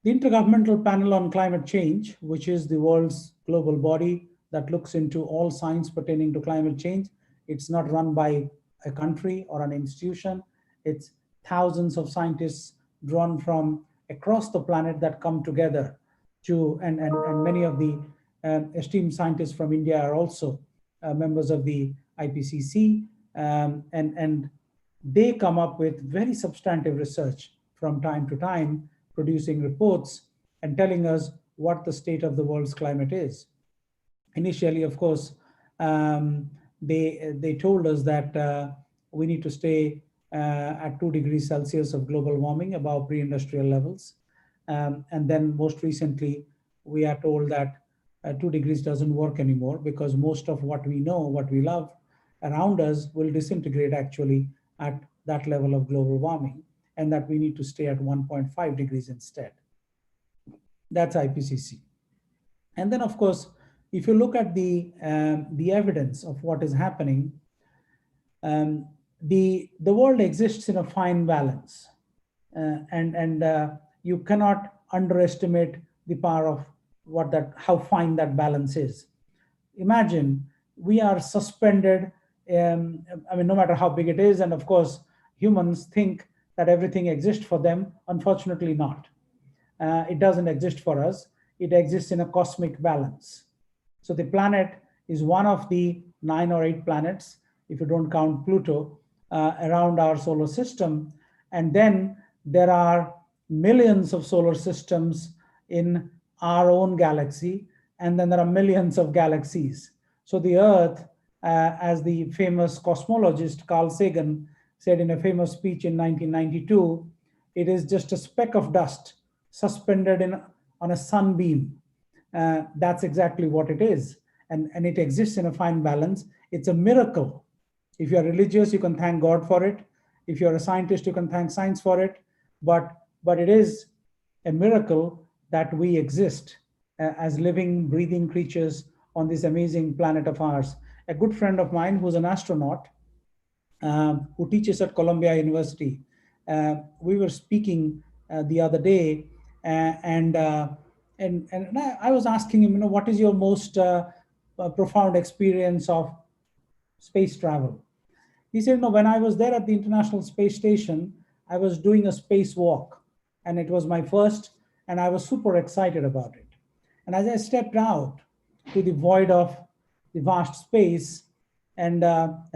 The Intergovernmental Panel on Climate Change, which is the world's global body that looks into all science pertaining to climate change, it's not run by a country or an institution. It's thousands of scientists drawn from across the planet that come together to, and many of the esteemed scientists from India are also members of the IPCC, and they come up with very substantive research from time to time, producing reports and telling us what the state of the world's climate is. Initially, of course, they told us that we need to stay at 2 degrees Celsius of global warming above pre-industrial levels. And then most recently, we are told that 2 degrees doesn't work anymore, because most of what we know, what we love around us will disintegrate actually at that level of global warming, and that we need to stay at 1.5 degrees instead. That's IPCC. And then, of course, if you look at the evidence of what is happening, the world exists in a fine balance, and you cannot underestimate the power of how fine that balance is. Imagine we are suspended. I mean, no matter how big it is, and of course, humans think that everything exists for them. Unfortunately, not. It doesn't exist for us. It exists in a cosmic balance. So the planet is one of the 9 or 8 planets, if you don't count Pluto, around our solar system. And then there are millions of solar systems in our own galaxy, and then there are millions of galaxies. So the Earth, as the famous cosmologist Carl Sagan said in a famous speech in 1992, it is just a speck of dust suspended on a sunbeam. That's exactly what it is. And it exists in a fine balance. It's a miracle. If you're religious, you can thank God for it. If you're a scientist, you can thank science for it. But it is a miracle that we exist as living, breathing creatures on this amazing planet of ours. A good friend of mine who's an astronaut, who teaches at Columbia University, we were speaking the other day, and I was asking him, what is your most profound experience of space travel? He said, when I was there at the International Space Station, I was doing a space walk, and it was my first, and I was super excited about it. And as I stepped out to the void of the vast space, and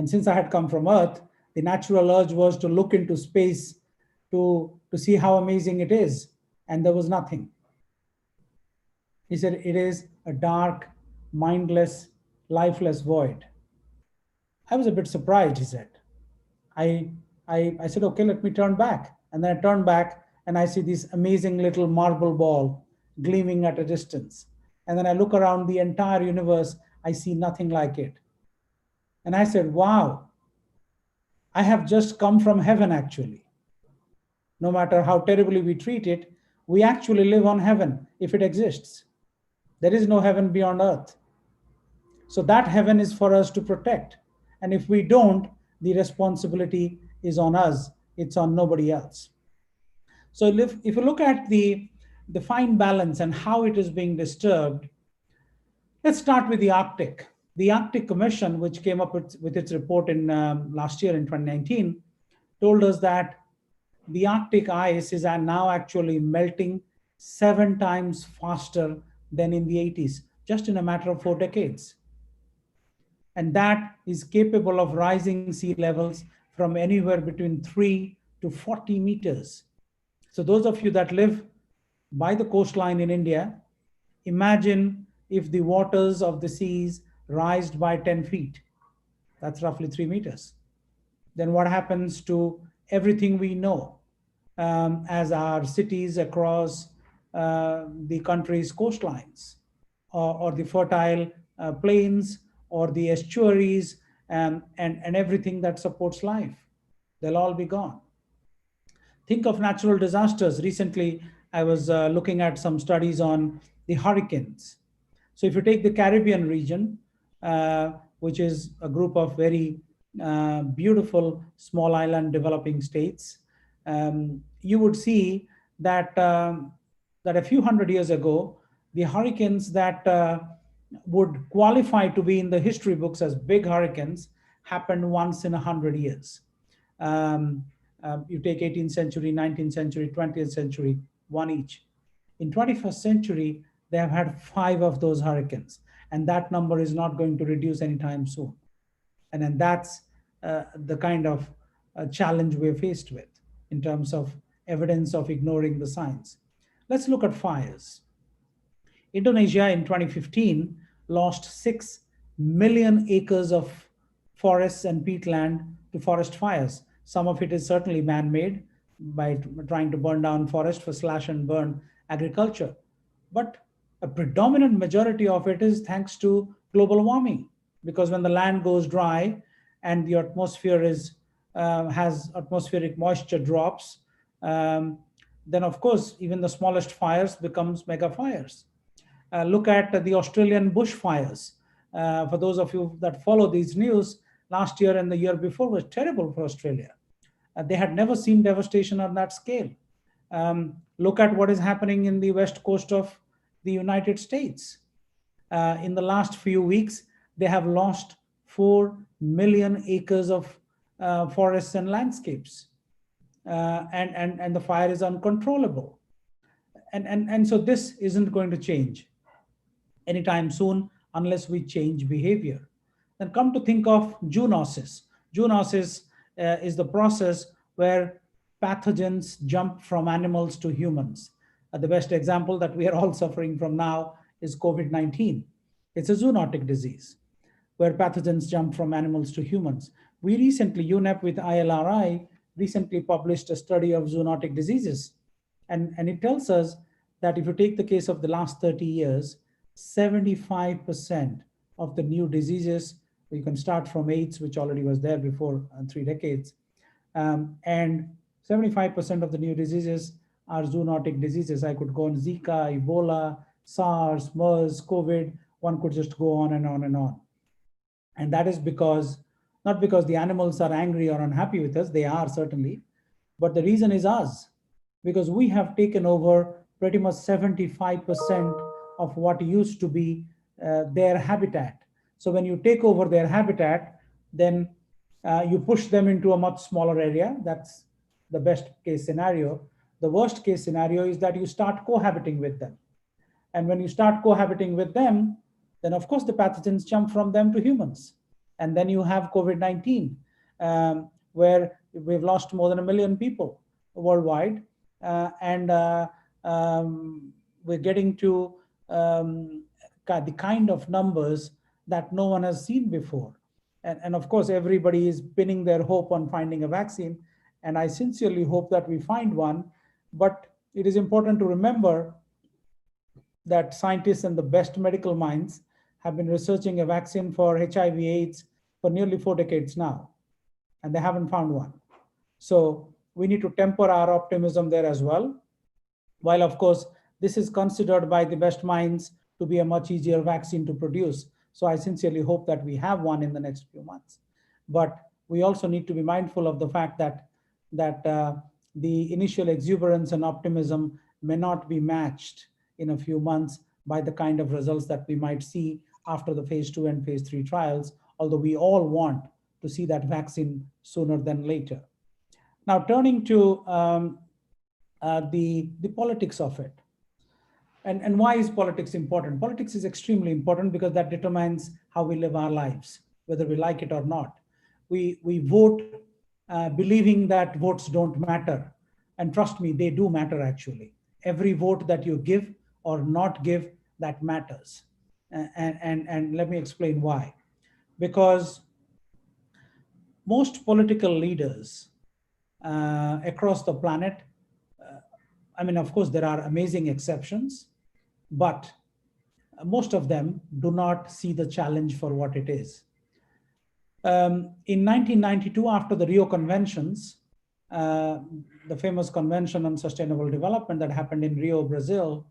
since I had come from Earth, the natural urge was to look into space to see how amazing it is, and there was nothing. He said, it is a dark, mindless, lifeless void. I was a bit surprised, he said. I said, okay, let me turn back. And then I turned back and I see this amazing little marble ball gleaming at a distance. And then I look around the entire universe, I see nothing like it. And I said, wow, I have just come from heaven actually. No matter how terribly we treat it, we actually live on heaven if it exists. There is no heaven beyond earth. So that heaven is for us to protect. And if we don't, the responsibility is on us. It's on nobody else. So if you look at the fine balance and how it is being disturbed, let's start with the Arctic. The Arctic Commission, which came up with its report in last year in 2019, told us that the Arctic ice is now actually melting 7 times faster than in the 80s, just in a matter of 4 decades. And that is capable of rising sea levels from anywhere between 3 to 40 meters. So those of you that live by the coastline in India, imagine if the waters of the seas rise by 10 feet. That's roughly 3 meters. Then what happens to everything we know as our cities across the country's coastlines, or the fertile plains, or the estuaries, and everything that supports life? They'll all be gone. Think of natural disasters. Recently, I was looking at some studies on the hurricanes. So if you take the Caribbean region, which is a group of very beautiful small island developing states, you would see that a few hundred years ago, the hurricanes that would qualify to be in the history books as big hurricanes happened once in 100 years. You take 18th century, 19th century, 20th century, one each. In 21st century, they have had 5 of those hurricanes, and that number is not going to reduce anytime soon. And then that's the kind of challenge we're faced with in terms of evidence of ignoring the science. Let's look at fires. Indonesia in 2015 lost 6 million acres of forests and peatland to forest fires. Some of it is certainly man-made by trying to burn down forest for slash and burn agriculture. But a predominant majority of it is thanks to global warming, because when the land goes dry and the atmosphere has atmospheric moisture drops, then of course even the smallest fires becomes mega fires. Look at the Australian bushfires. For those of you that follow these news, last year and the year before was terrible for Australia. They had never seen devastation on that scale. Look at what is happening in the west coast of the United States. In the last few weeks, they have lost 4 million acres of forests and landscapes. And the fire is uncontrollable. And so this isn't going to change anytime soon unless we change behavior. Then come to think of zoonosis. Zoonosis is the process where pathogens jump from animals to humans. The best example that we are all suffering from now is COVID-19. It's a zoonotic disease where pathogens jump from animals to humans. We recently, UNEP with ILRI, recently published a study of zoonotic diseases. And it tells us that if you take the case of the last 30 years, 75% of the new diseases, you can start from AIDS, which already was there before 3 decades, and 75% of the new diseases are zoonotic diseases. I could go on Zika, Ebola, SARS, MERS, COVID, one could just go on and on and on. And that is because, not because the animals are angry or unhappy with us, they are certainly, but the reason is us, because we have taken over pretty much 75% of what used to be their habitat. So when you take over their habitat, then you push them into a much smaller area. That's the best case scenario. The worst case scenario is that you start cohabiting with them. And when you start cohabiting with them, then of course the pathogens jump from them to humans. And then you have COVID-19, where we've lost more than 1 million people worldwide. We're getting to the kind of numbers that no one has seen before. And of course, everybody is pinning their hope on finding a vaccine. And I sincerely hope that we find one. But it is important to remember that scientists and the best medical minds have been researching a vaccine for HIV/AIDS for nearly 4 decades now, and they haven't found one. So we need to temper our optimism there as well. While of course, this is considered by the best minds to be a much easier vaccine to produce. So I sincerely hope that we have one in the next few months. But we also need to be mindful of the fact that the initial exuberance and optimism may not be matched in a few months by the kind of results that we might see after the phase 2 and phase 3 trials, although we all want to see that vaccine sooner than later. Now, turning to the politics of it. And why is politics important? Politics is extremely important because that determines how we live our lives, whether we like it or not. We vote believing that votes don't matter. And trust me, they do matter actually. Every vote that you give or not give, that matters. And let me explain why. Because most political leaders across the planet, I mean, of course, there are amazing exceptions, but most of them do not see the challenge for what it is. In 1992, after the Rio Conventions, the famous Convention on Sustainable Development that happened in Rio, Brazil,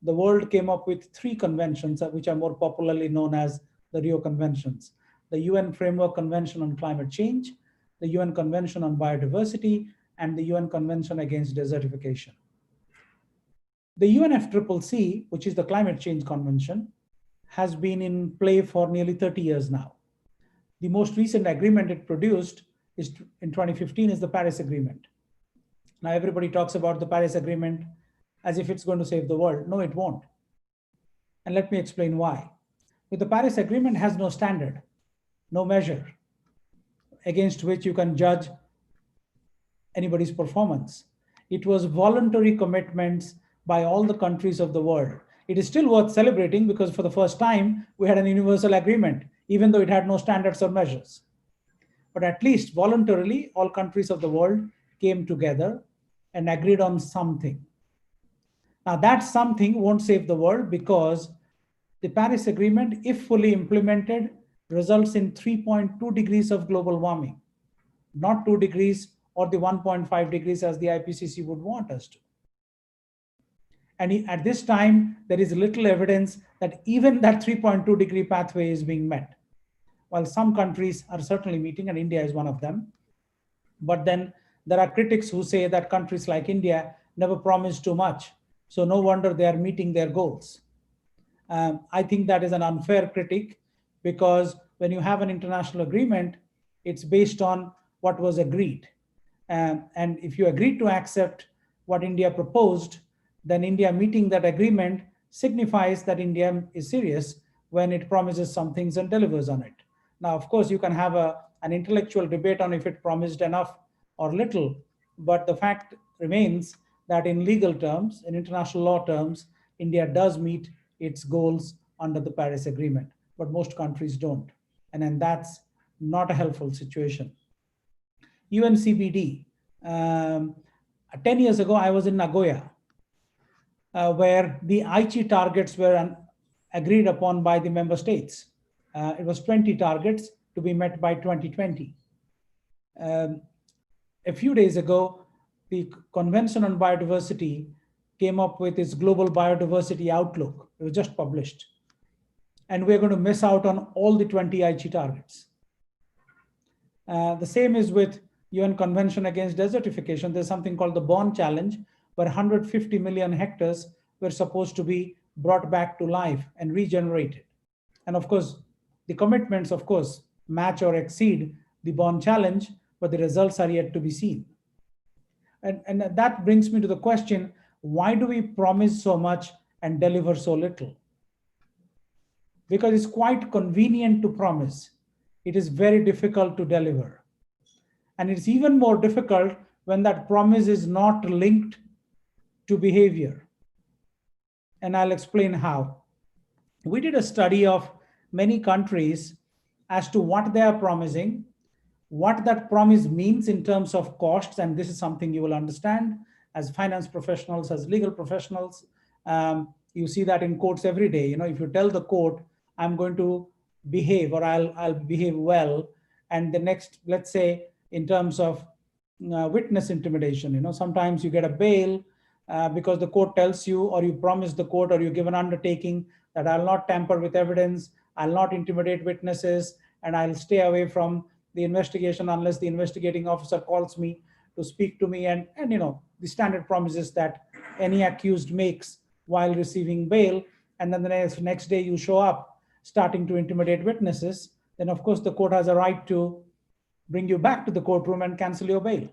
the world came up with 3 conventions, which are more popularly known as the Rio Conventions: the UN Framework Convention on Climate Change, the UN Convention on Biodiversity, and the UN Convention Against Desertification. The UNFCCC, which is the Climate Change Convention, has been in play for nearly 30 years now. The most recent agreement it produced is in 2015 is the Paris Agreement. Now everybody talks about the Paris Agreement as if it's going to save the world. No, it won't. And let me explain why. But the Paris Agreement has no standard, no measure against which you can judge anybody's performance. It was voluntary commitments by all the countries of the world. it is still worth celebrating because for the first time, we had an universal agreement, even though it had no standards or measures. But at least voluntarily, all countries of the world came together and agreed on something. Now, that something won't save the world because the Paris Agreement, if fully implemented, results in 3.2 degrees of global warming, not 2 degrees or the 1.5 degrees as the IPCC would want us to. And at this time, there is little evidence that even that 3.2 degree pathway is being met. While some countries are certainly meeting, and India is one of them. But then there are critics who say that countries like India never promise too much. So no wonder they are meeting their goals. I think that is an unfair critique because when you have an international agreement, it's based on what was agreed. And if you agreed to accept what India proposed, then India meeting that agreement signifies that India is serious when it promises some things and delivers on it. Now, of course, you can have an intellectual debate on if it promised enough or little, but the fact remains that in legal terms, in international law terms, India does meet its goals under the Paris Agreement, but most countries don't. And then that's not a helpful situation. UNCBD. 10 years ago, I was in Nagoya, where the Aichi targets were agreed upon by the member states. It was 20 targets to be met by 2020. A few days ago, the Convention on Biodiversity came up with its Global Biodiversity Outlook. It was just published. And we're going to miss out on all the 20 Aichi targets. The same is with UN Convention Against Desertification. There's something called the Bonn Challenge, where 150 million hectares were supposed to be brought back to life and regenerated. And of course, the commitments, of course, match or exceed the Bonn Challenge, but the results are yet to be seen. And that brings me to the question, why do we promise so much and deliver so little? Because it's quite convenient to promise. It is very difficult to deliver. And it's even more difficult when that promise is not linked to behavior. And I'll explain how. We did a study of many countries as to what they are promising, what that promise means in terms of costs, and this is something you will understand as finance professionals, as legal professionals. You see that in courts every day. You know, if you tell the court, I'm going to behave or I'll behave well, and the next, let's say, in terms of witness intimidation, you know, sometimes you get a bail because the court tells you, or you promise the court, or you give an undertaking that I'll not tamper with evidence, I'll not intimidate witnesses, and I'll stay away from the investigation unless the investigating officer calls me to speak to me, and you know, the standard promises that any accused makes while receiving bail. And then the next day you show up starting to intimidate witnesses, then of course the court has a right to bring you back to the courtroom and cancel your bail.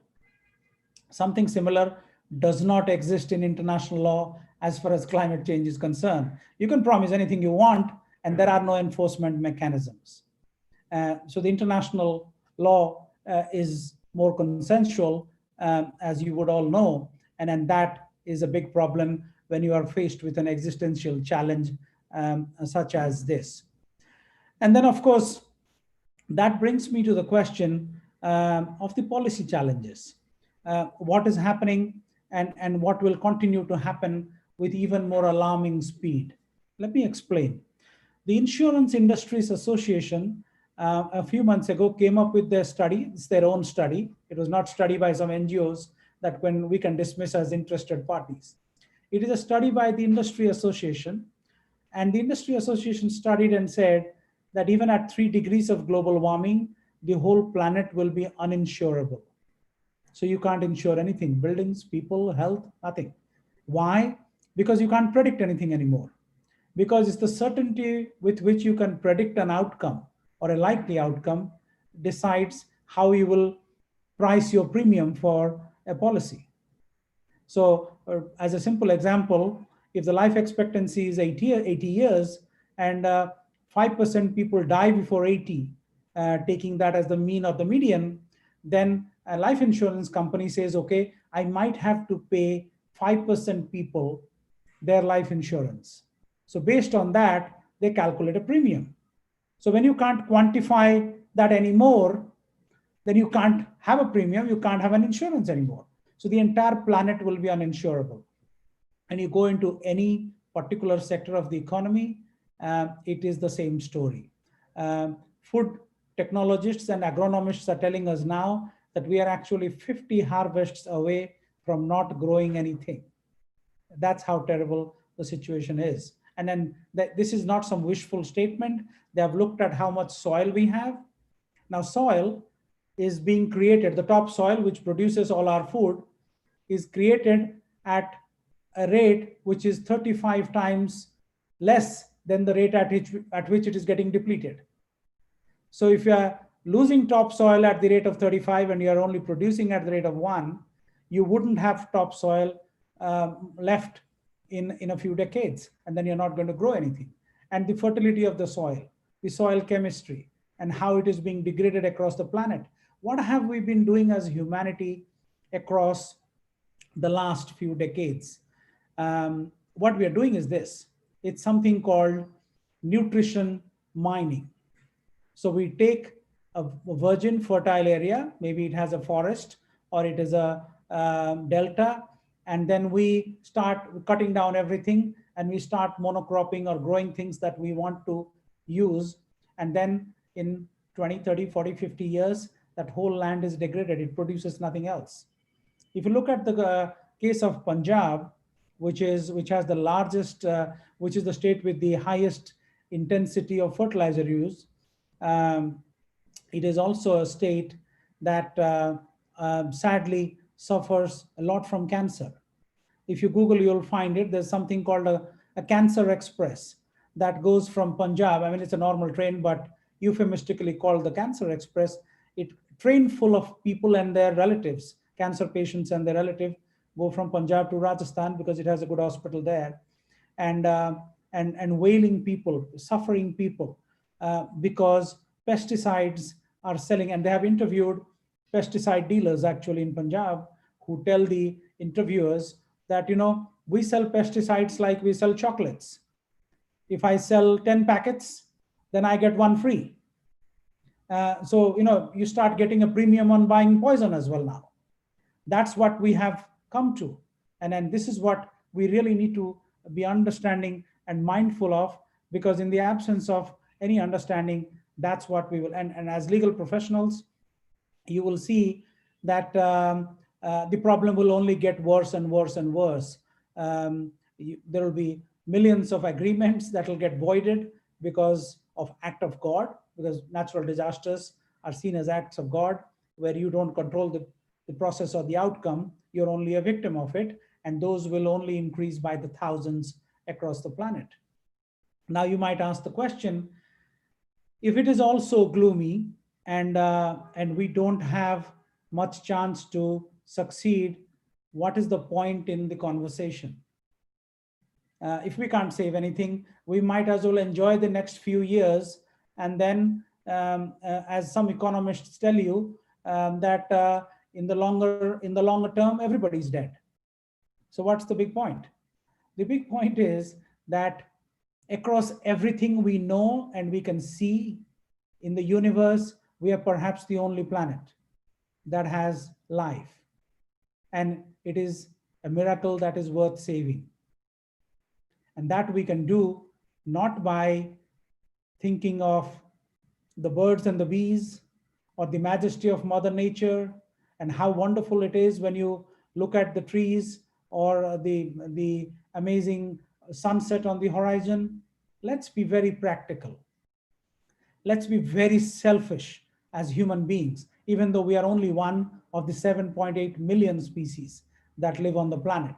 Something similar does not exist in international law as far as climate change is concerned. You can promise anything you want, and there are no enforcement mechanisms. So the international law is more consensual, as you would all know, and then that is a big problem when you are faced with an existential challenge such as this. And then, of course, that brings me to the question of the policy challenges. What is happening and what will continue to happen with even more alarming speed? Let me explain. The Insurance Industries Association a few months ago came up with their study. It's their own study. It was not study by some NGOs that when we can dismiss as interested parties. It is a study by the Industry Association. And the Industry Association studied and said that even at 3 degrees of global warming, the whole planet will be uninsurable. So you can't insure anything, buildings, people, health, nothing. Why? Because you can't predict anything anymore. Because it's the certainty with which you can predict an outcome or a likely outcome decides how you will price your premium for a policy. So as a simple example, if the life expectancy is 80 years and 5% people die before 80, taking that as the mean or the median, then a life insurance company says, okay, I might have to pay 5% people their life insurance. So based on that, they calculate a premium. So when you can't quantify that anymore, then you can't have a premium, you can't have an insurance anymore. So the entire planet will be uninsurable. And you go into any particular sector of the economy, it is the same story. Food technologists and agronomists are telling us now that we are actually 50 harvests away from not growing anything. That's how terrible the situation is. And then this is not some wishful statement. They have looked at how much soil we have. Now, soil is being created, the topsoil, which produces all our food, is created at a rate which is 35 times less than the rate at which it is getting depleted. So if you are losing topsoil at the rate of 35 and you are only producing at the rate of 1, you wouldn't have topsoil left in a few decades, and then you're not going to grow anything. And the fertility of the soil chemistry, and how it is being degraded across the planet. What have we been doing as humanity across the last few decades? What we are doing is this. It's something called nutrition mining. So we take a virgin fertile area, maybe it has a forest or it is a delta, and then we start cutting down everything and we start monocropping or growing things that we want to use. And then in 20, 30, 40, 50 years, that whole land is degraded. It produces nothing else. If you look at the case of Punjab, which has the largest, which is the state with the highest intensity of fertilizer use, it is also a state that sadly suffers a lot from cancer. If you Google, you'll find it. There's something called a cancer express that goes from Punjab. I mean, it's a normal train, but euphemistically called the cancer express. It train full of people and their relatives, cancer patients and their relative, go from Punjab to Rajasthan because it has a good hospital there, and wailing people, suffering people, because pesticides are selling. And they have interviewed pesticide dealers actually in Punjab, who tell the interviewers that, we sell pesticides like we sell chocolates. If I sell 10 packets, then I get one free. So, you start getting a premium on buying poison as well now. That's what we have come to. And then this is what we really need to be understanding and mindful of, because in the absence of any understanding, that's what we will. And as legal professionals, you will see that the problem will only get worse and worse and worse. There will be millions of agreements that will get voided because of act of God, because natural disasters are seen as acts of God, where you don't control the process or the outcome, you're only a victim of it, and those will only increase by the thousands across the planet. Now you might ask the question, if it is also gloomy and we don't have much chance to succeed, what is the point in the conversation? If we can't save anything, we might as well enjoy the next few years, and then as some economists tell you, that in the longer term, everybody's dead. So what's the big point? The big point is that across everything we know and we can see in the universe, we are perhaps the only planet that has life. And it is a miracle that is worth saving. And that we can do not by thinking of the birds and the bees or the majesty of Mother Nature and how wonderful it is when you look at the trees or the amazing sunset on the horizon. Let's be very practical. Let's be very selfish as human beings, even though we are only one of the 7.8 million species that live on the planet.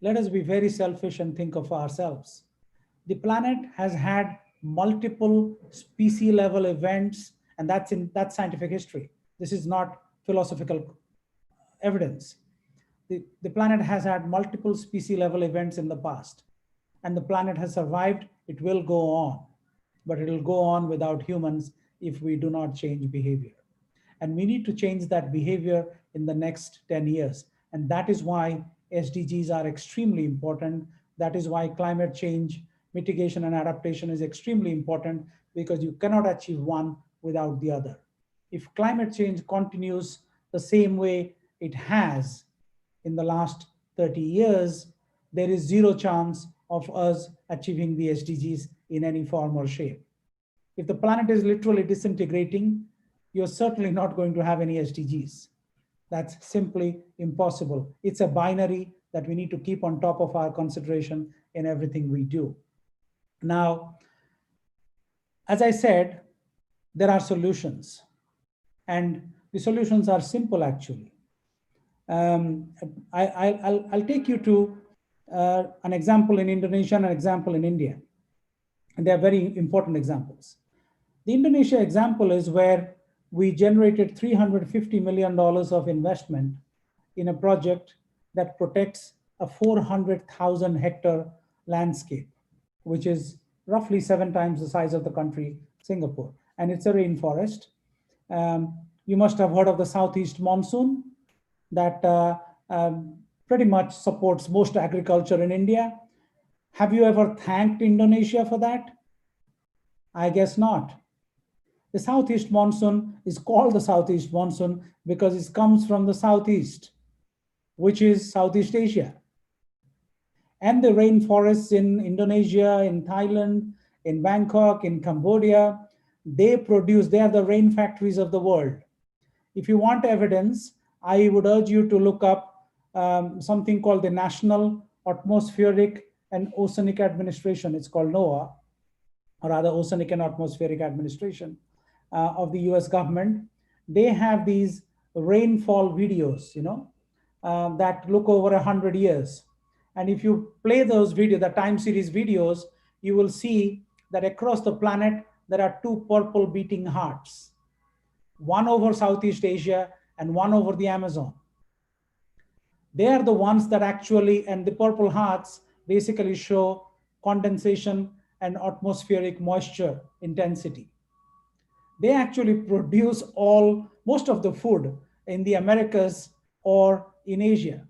Let us be very selfish and think of ourselves. The planet has had multiple species level events, and that's scientific history. This is not philosophical evidence. The planet has had multiple species level events in the past, and the planet has survived. It will go on, but it will go on without humans if we do not change behavior. And we need to change that behavior in the next 10 years. And that is why SDGs are extremely important. That is why climate change mitigation and adaptation is extremely important because you cannot achieve one without the other. If climate change continues the same way it has in the last 30 years, there is zero chance of us achieving the SDGs in any form or shape. If the planet is literally disintegrating, you're certainly not going to have any SDGs. That's simply impossible. It's a binary that we need to keep on top of our consideration in everything we do. Now, as I said, there are solutions, and the solutions are simple actually. I'll take you to an example in Indonesia and an example in India. And they are very important examples. The Indonesia example is where we generated $350 million of investment in a project that protects a 400,000 hectare landscape, which is roughly 7 times the size of the country, Singapore. And it's a rainforest. You must have heard of the southeast monsoon that pretty much supports most agriculture in India. Have you ever thanked Indonesia for that? I guess not. The southeast monsoon is called the southeast monsoon because it comes from the southeast, which is Southeast Asia. And the rainforests in Indonesia, in Thailand, in Bangkok, in Cambodia, they are the rain factories of the world. If you want evidence, I would urge you to look up something called the National Atmospheric and Oceanic Administration. It's called NOAA, or rather Oceanic and Atmospheric Administration of the US government. They have these rainfall videos, that look over 100 years. And if you play those videos, the time series videos, you will see that across the planet, there are 2 purple beating hearts, one over Southeast Asia and one over the Amazon. They are the ones that actually, and the purple hearts basically show condensation and atmospheric moisture intensity. They actually produce most of the food in the Americas or in Asia.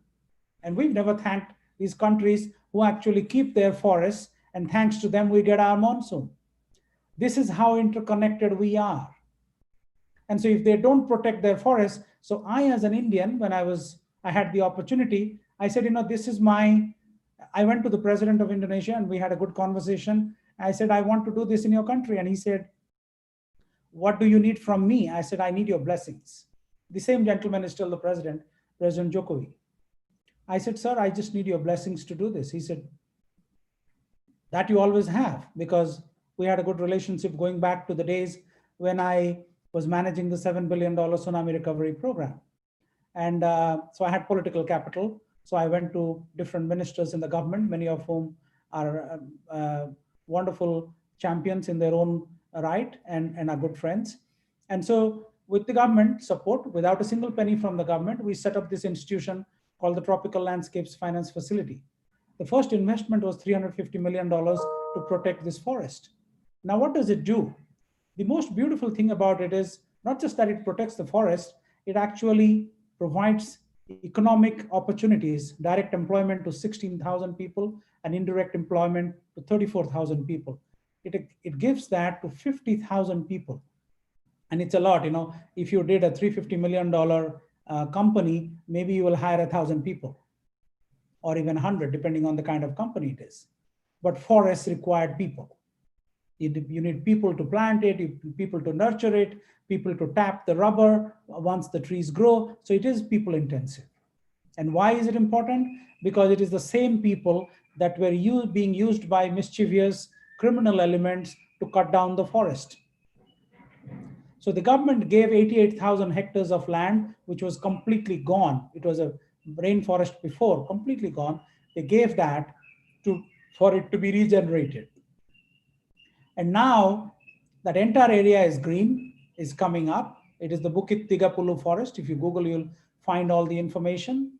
And we've never thanked these countries who actually keep their forests, and thanks to them, we get our monsoon. This is how interconnected we are. And so if they don't protect their forests, so I, as an Indian, when I had the opportunity, I said, I went to the president of Indonesia and we had a good conversation. I said, I want to do this in your country. And he said, what do you need from me? I said, I need your blessings. The same gentleman is still the president, President Jokowi. I said, sir, I just need your blessings to do this. He said, that you always have, because we had a good relationship going back to the days when I was managing the $7 billion tsunami recovery program. And so I had political capital. So I went to different ministers in the government, many of whom are wonderful champions in their own right and are good friends. And so with the government support, without a single penny from the government, we set up this institution called the Tropical Landscapes Finance Facility. The first investment was $350 million to protect this forest. Now, what does it do? The most beautiful thing about it is not just that it protects the forest, it actually provides economic opportunities, direct employment to 16,000 people and indirect employment to 34,000 people. It gives that to 50,000 people. And it's a lot, if you did a $350 million company, maybe you will hire 1,000 people or even 100, depending on the kind of company it is. But forests required people. You need people to plant it, people to nurture it, people to tap the rubber once the trees grow. So it is people intensive. And why is it important? Because it is the same people that were being used by mischievous criminal elements to cut down the forest. So the government gave 88,000 hectares of land, which was completely gone. It was a rainforest before, completely gone. They gave that for it to be regenerated. And now that entire area is green, is coming up. It is the Bukit Tigapulu forest. If you Google, you'll find all the information.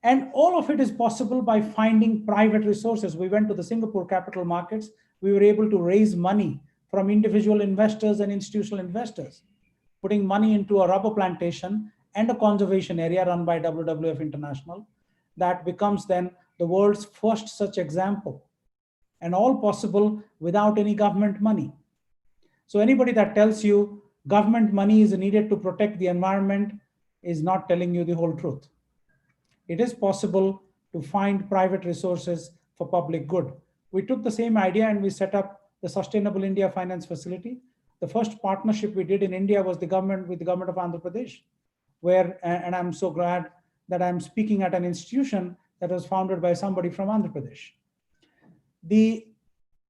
And all of it is possible by finding private resources. We went to the Singapore capital markets. We were able to raise money from individual investors and institutional investors, putting money into a rubber plantation and a conservation area run by WWF International. That becomes then the world's first such example. and all possible without any government money. So anybody that tells you government money is needed to protect the environment is not telling you the whole truth. It is possible to find private resources for public good. We took the same idea and we set up the Sustainable India Finance Facility. The first partnership we did in India was the government with the government of Andhra Pradesh, where, and I'm so glad that I'm speaking at an institution that was founded by somebody from Andhra Pradesh.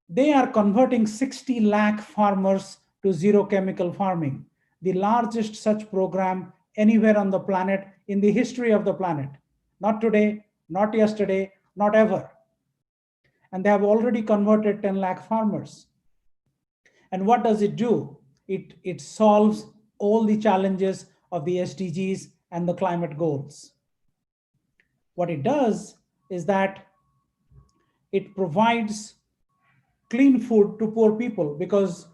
They are converting 60 lakh farmers to zero chemical farming, the largest such program anywhere on the planet in the history of the planet. Not today, not yesterday, not ever. And they have already converted 10 lakh farmers. And what does it do? It solves all the challenges of the SDGs and the climate goals. What it does is that it provides clean food to poor people, because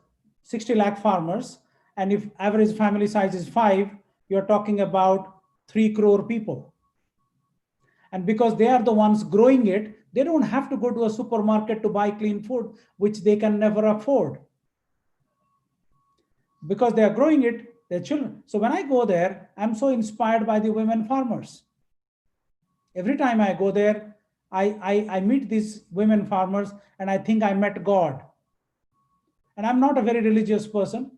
60 lakh farmers, and if average family size is 5, you're talking about 3 crore people. And because they are the ones growing it, they don't have to go to a supermarket to buy clean food, which they can never afford. Because they are growing it, their children. So when I go there, I'm so inspired by the women farmers. Every time I go there, I meet these women farmers and I think I met God. And I'm not a very religious person,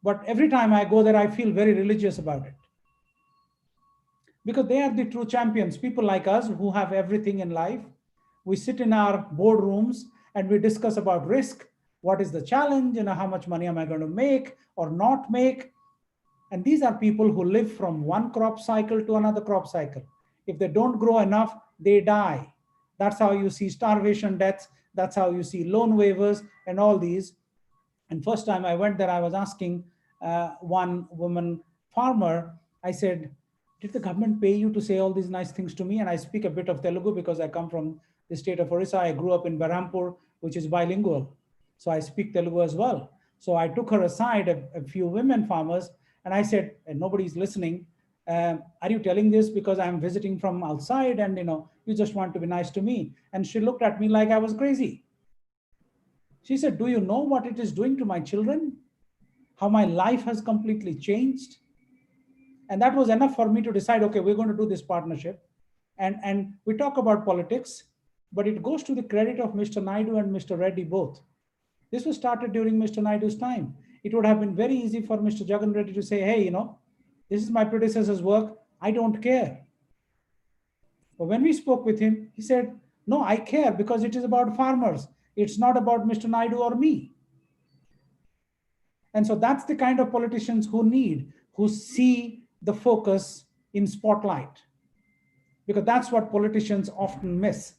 but every time I go there, I feel very religious about it. Because they are the true champions, people like us who have everything in life. We sit in our boardrooms and we discuss about risk. What is the challenge? How much money am I going to make or not make? And these are people who live from one crop cycle to another crop cycle. If they don't grow enough, they die. That's how you see starvation deaths. That's how you see loan waivers and all these. And first time I went there, I was asking one woman farmer, I said, did the government pay you to say all these nice things to me? And I speak a bit of Telugu because I come from the state of Orissa. I grew up in Berhampur, which is bilingual. So I speak Telugu as well. So I took her aside, a few women farmers, and I said, and nobody's listening, are you telling this because I'm visiting from outside and you just want to be nice to me? And she looked at me like I was crazy. She said, do you know what it is doing to my children? How my life has completely changed? And that was enough for me to decide, okay, we're going to do this partnership. And we talk about politics, but it goes to the credit of Mr. Naidu and Mr. Reddy both. This was started during Mr. Naidu's time. It would have been very easy for Mr. Jagan Reddy to say, hey, this is my predecessor's work. I don't care. But when we spoke with him, he said, no, I care because it is about farmers. It's not about Mr. Naidu or me. And so that's the kind of politicians who see the focus in spotlight. Because that's what politicians often miss.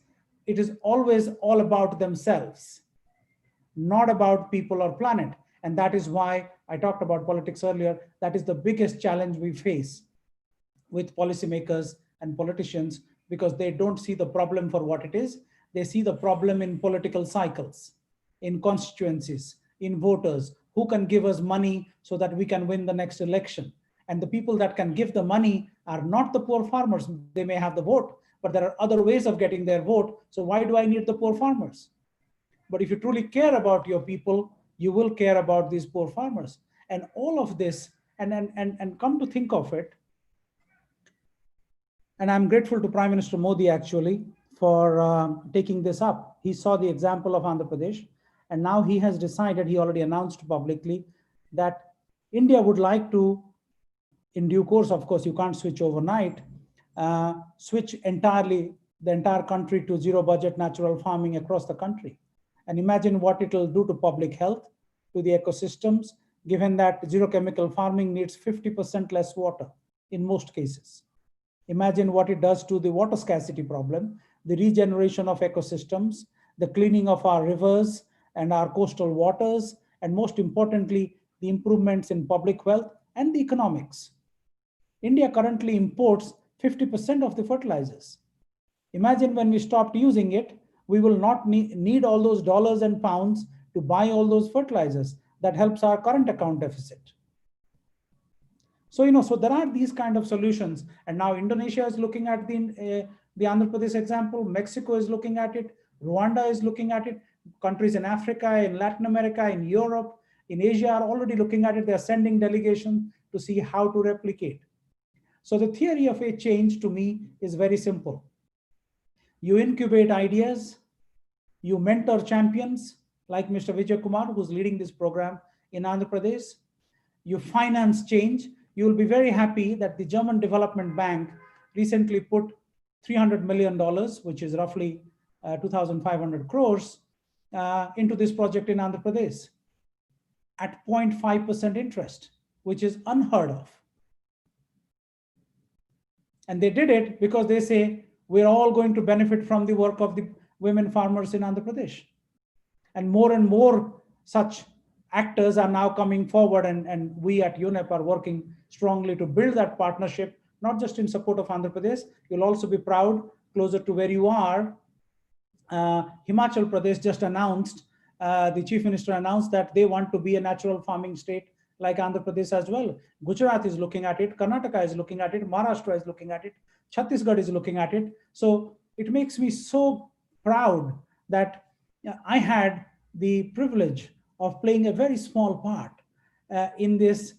It is always all about themselves, not about people or planet. And that is why I talked about politics earlier. That is the biggest challenge we face with policymakers and politicians, because they don't see the problem for what it is. They see the problem in political cycles, in constituencies, in voters, who can give us money so that we can win the next election. And the people that can give the money are not the poor farmers. They may have the vote, but there are other ways of getting their vote. So why do I need the poor farmers? But if you truly care about your people, you will care about these poor farmers. And all of this, and come to think of it, and I'm grateful to Prime Minister Modi actually for taking this up. He saw the example of Andhra Pradesh, and now he has decided, he already announced publicly, that India would like to, in due course, of course, you can't switch overnight, switch entirely, the entire country to zero budget natural farming across the country. And imagine what it will do to public health, to the ecosystems, given that zero chemical farming needs 50% less water in most cases. Imagine what it does to the water scarcity problem, the regeneration of ecosystems, the cleaning of our rivers and our coastal waters, and most importantly, the improvements in public health and the economics. India currently imports 50% of the fertilizers. Imagine when we stopped using it, we will not need all those dollars and pounds to buy all those fertilizers. That helps our current account deficit. So, so there are these kind of solutions. And now Indonesia is looking at the Andhra Pradesh example. Mexico is looking at it. Rwanda is looking at it. countries in Africa, in Latin America, in Europe, in Asia are already looking at it. They're sending delegations to see how to replicate. So the theory of a change to me is very simple. You incubate ideas, you mentor champions like Mr. Vijay Kumar, who's leading this program in Andhra Pradesh. You finance change. You will be very happy that the German Development Bank recently put $300 million, which is roughly 2,500 crores, into this project in Andhra Pradesh at 0.5% interest, which is unheard of. And they did it because they say, we're all going to benefit from the work of the women farmers in Andhra Pradesh. And more such actors are now coming forward, and we at UNEP are working strongly to build that partnership, not just in support of Andhra Pradesh. You'll also be proud, closer to where you are, Himachal Pradesh just announced, the Chief Minister announced that they want to be a natural farming state like Andhra Pradesh as well. Gujarat is looking at it, Karnataka is looking at it, Maharashtra is looking at it, Chhattisgarh is looking at it. So it makes me so proud that I had the privilege of playing a very small part in this,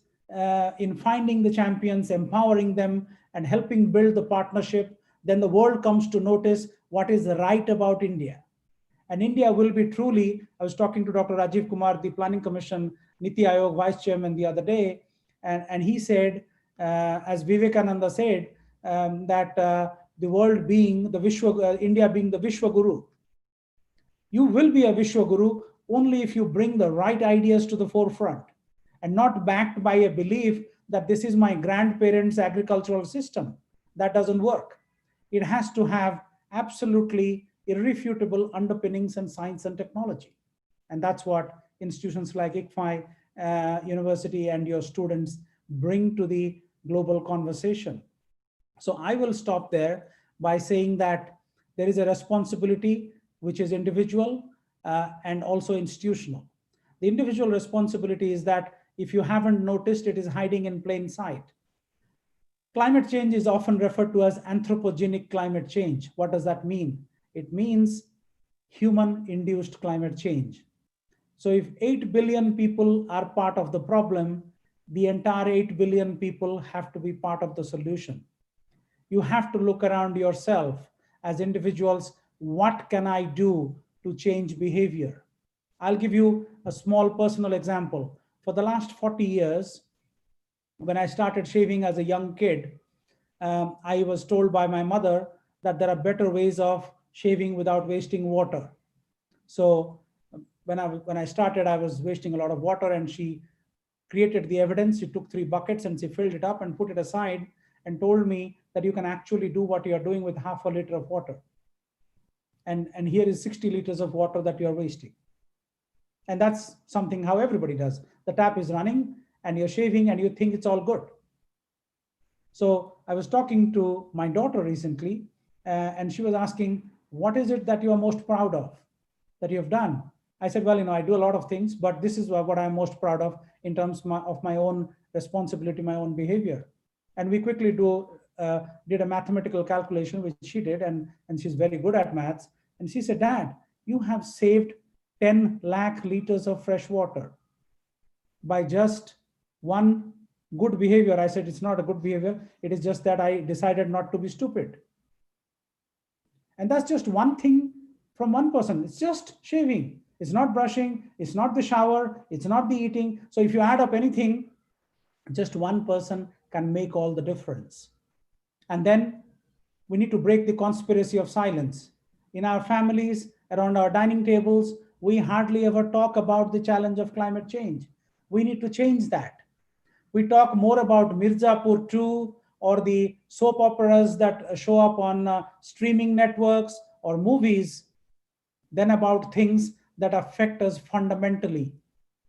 in finding the champions, empowering them, and helping build the partnership. Then the world comes to notice what is right about India. And India will be truly, I was talking to Dr. Rajiv Kumar, the Planning Commission, Niti Aayog Vice Chairman the other day, and he said, as Vivekananda said, that the world being the Vishwa, India being the Vishwa Guru. You will be a Vishwa Guru only if you bring the right ideas to the forefront and not backed by a belief that this is my grandparents' agricultural system. That doesn't work. It has to have absolutely irrefutable underpinnings in science and technology. And that's what institutions like ICFI University and your students bring to the global conversation. So I will stop there by saying that there is a responsibility which is individual and also institutional. The individual responsibility is that if you haven't noticed, it is hiding in plain sight. Climate change is often referred to as anthropogenic climate change. What does that mean? It means human-induced climate change. So if 8 billion people are part of the problem, the entire 8 billion people have to be part of the solution. You have to look around yourself as individuals. What can I do to change behavior? I'll give you a small personal example. For the last 40 years, when I started shaving as a young kid, I was told by my mother that there are better ways of shaving without wasting water. So when I started, I was wasting a lot of water, and she created the evidence. She took 3 buckets and she filled it up and put it aside and told me that you can actually do what you're doing with half a liter of water. And here is 60 liters of water that you're wasting. And that's something how everybody does. The tap is running and you're shaving and you think it's all good. So I was talking to my daughter recently and she was asking, what is it that you are most proud of that you have done? I said, well, I do a lot of things, but this is what I'm most proud of in terms of my own responsibility, my own behavior. And we quickly did a mathematical calculation, which she did, and she's very good at maths. And she said, Dad, you have saved 10 lakh liters of fresh water by just one good behavior. I said, it's not a good behavior. It is just that I decided not to be stupid. And that's just one thing from one person. It's just shaving. It's not brushing. It's not the shower. It's not the eating. So if you add up anything, just one person can make all the difference. And then we need to break the conspiracy of silence. In our families, around our dining tables, we hardly ever talk about the challenge of climate change. We need to change that. We talk more about Mirzapur 2 or the soap operas that show up on streaming networks or movies than about things that affect us fundamentally,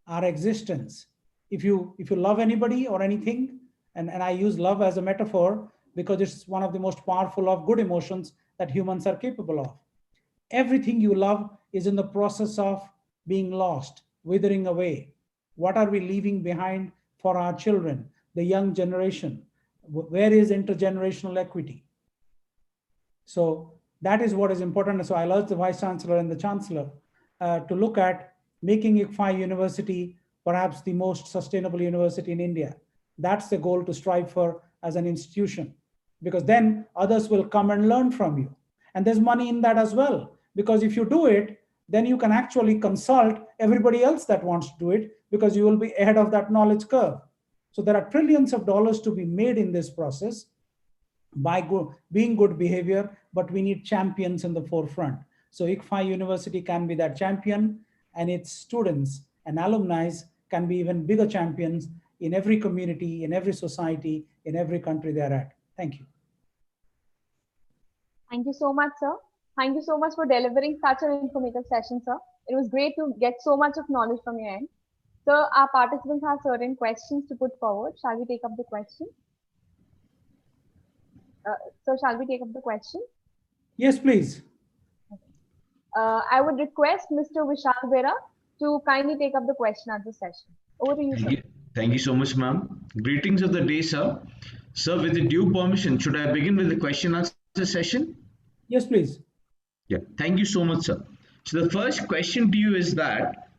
our existence. If you love anybody or anything, and I use love as a metaphor because it's one of the most powerful of good emotions that humans are capable of. Everything you love is in the process of being lost, withering away. What are we leaving behind for our children, the young generation? Where is intergenerational equity? So that is what is important. So I'll urge the Vice Chancellor and the Chancellor to look at making ICFI University perhaps the most sustainable university in India. That's the goal to strive for as an institution, because then others will come and learn from you. And there's money in that as well, because if you do it, then you can actually consult everybody else that wants to do it, because you will be ahead of that knowledge curve. So there are trillions of dollars to be made in this process by being good behavior, but we need champions in the forefront. So ICFI University can be that champion, and its students and alumni can be even bigger champions in every community, in every society, in every country they're at. Thank you. Thank you so much, sir. Thank you so much for delivering such an informative session, sir. It was great to get so much of knowledge from your end. Sir, our participants have certain questions to put forward. Shall we take up the question? So shall we take up the question? Yes, please. I would request Mr. Vishal Vera to kindly take up the question at the session. Over to you, sir. Thank you so much, ma'am. Greetings of the day, sir. Sir, with the due permission, should I begin with the question answer session? Yes, please. Yeah, thank you so much, sir. So the first question to you is that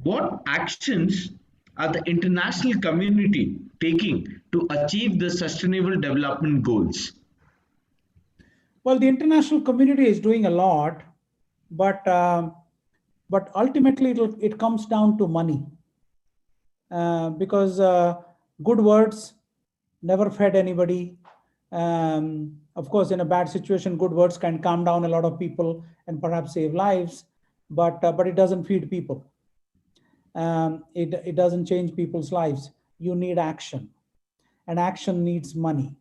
what actions are the international community taking to achieve the sustainable development goals? Well, the international community is doing a lot, but ultimately it comes down to money, because good words never fed anybody. Of course, in a bad situation, good words can calm down a lot of people and perhaps save lives, but it doesn't feed people. It doesn't change people's lives. You need action, and action needs money.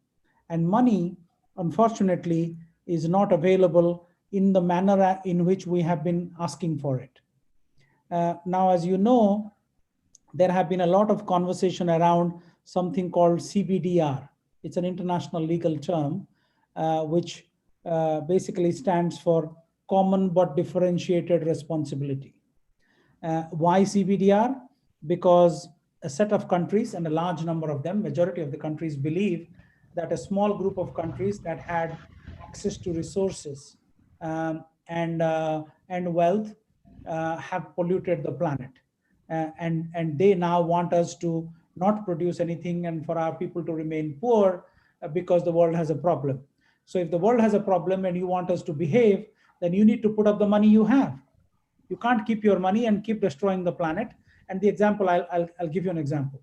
And money, unfortunately, is not available in the manner in which we have been asking for it. Now, as you know, there have been a lot of conversation around something called CBDR. It's an international legal term, which basically stands for Common but Differentiated Responsibility. Why CBDR? Because a set of countries, and a large number of them, majority of the countries, believe that a small group of countries that had access to resources and wealth have polluted the planet. And they now want us to not produce anything and for our people to remain poor because the world has a problem. So if the world has a problem and you want us to behave, then you need to put up the money you have. You can't keep your money and keep destroying the planet. And the example, I'll give you an example.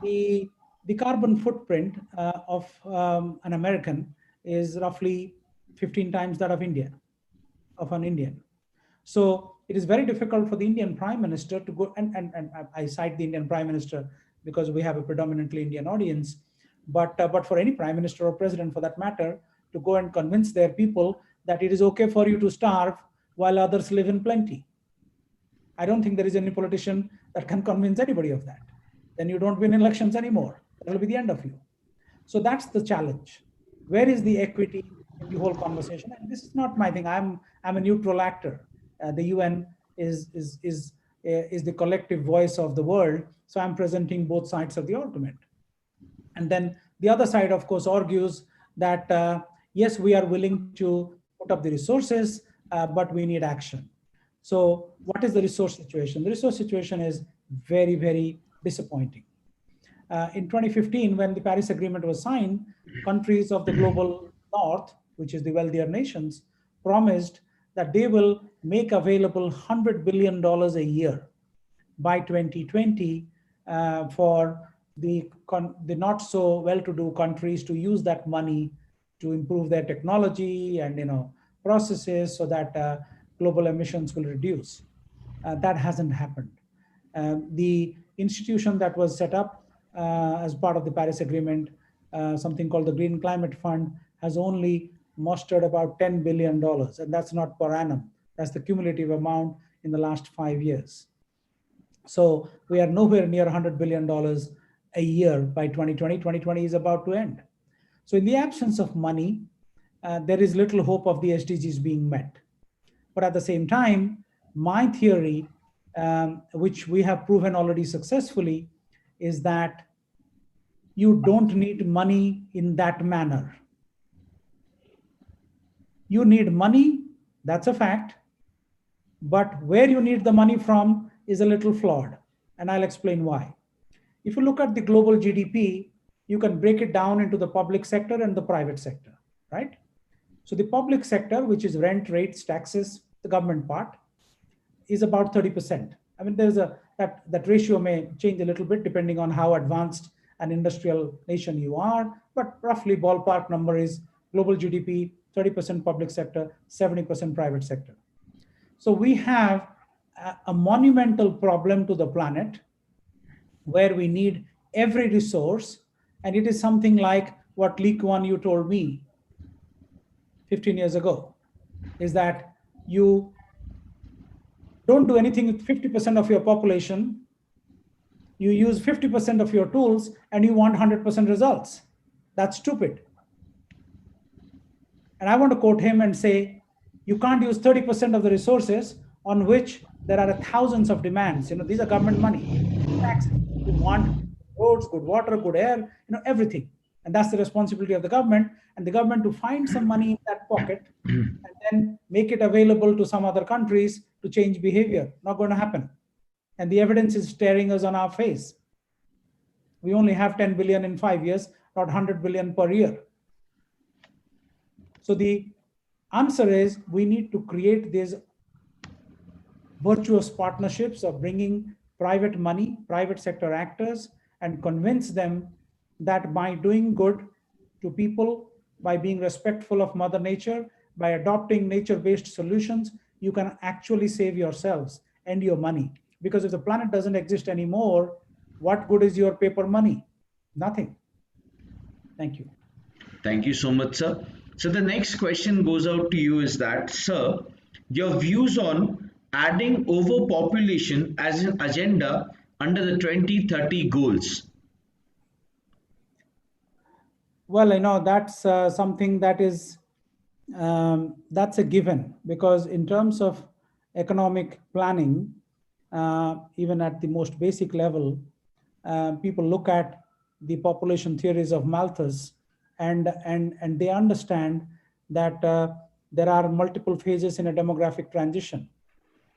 The carbon footprint of an American is roughly 15 times that of India, of an Indian. So it is very difficult for the Indian Prime Minister to go, and I cite the Indian Prime Minister because we have a predominantly Indian audience, but for any Prime Minister or President for that matter, to go and convince their people that it is okay for you to starve while others live in plenty. I don't think there is any politician that can convince anybody of that. Then you don't win elections anymore. That will be the end of you. So that's the challenge. Where is the equity in the whole conversation? And this is not my thing. I'm a neutral actor. The UN is the collective voice of the world. So I'm presenting both sides of the argument. And then the other side, of course, argues that, yes, we are willing to put up the resources, but we need action. So what is the resource situation? The resource situation is very, very disappointing. In 2015, when the Paris Agreement was signed, countries of the global north, which is the wealthier nations, promised that they will make available $100 billion a year by 2020 for the not so well-to-do countries to use that money to improve their technology and processes so that global emissions will reduce. That hasn't happened. The institution that was set up as part of the Paris Agreement, something called the Green Climate Fund, has only mustered about $10 billion, and that's not per annum. That's the cumulative amount in the last 5 years. So we are nowhere near $100 billion a year by 2020. 2020 is about to end. So in the absence of money, there is little hope of the SDGs being met. But at the same time, my theory, which we have proven already successfully, is that you don't need money in that manner. You need money, that's a fact, but where you need the money from is a little flawed, and I'll explain why. If you look at the global GDP, you can break it down into the public sector and the private sector, right? So the public sector, which is rent, rates, taxes, the government part, is about 30%. I mean, there's that ratio may change a little bit depending on how advanced an industrial nation you are, but roughly ballpark number is global GDP, 30% public sector, 70% private sector. So we have a monumental problem to the planet where we need every resource, and it is something like what Kuan Yew told me 15 years ago, is that you don't do anything with 50% of your population, you use 50% of your tools, and you want 100% results. That's stupid. And I want to quote him and say, you can't use 30% of the resources on which there are thousands of demands. You know, these are government money, taxes. You want roads, good water, good air, you know, everything. And that's the responsibility of the government, and the government to find some money in that pocket and then make it available to some other countries to change behavior. Not going to happen. And the evidence is staring us on our face. We only have 10 billion in 5 years, not 100 billion per year. So the answer is we need to create these virtuous partnerships of bringing private money, private sector actors, and convince them that by doing good to people, by being respectful of Mother Nature, by adopting nature-based solutions, you can actually save yourselves and your money. Because if the planet doesn't exist anymore, what good is your paper money? Nothing. Thank you. Thank you so much, sir. So the next question goes out to you is that, sir, your views on adding overpopulation as an agenda under the 2030 goals. Well, I know that's something that is, that's a given, because in terms of economic planning, even at the most basic level, people look at the population theories of Malthus, and they understand that there are multiple phases in a demographic transition,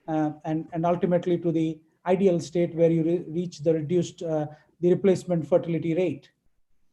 and ultimately to the ideal state where you reach the reduced, the replacement fertility rate,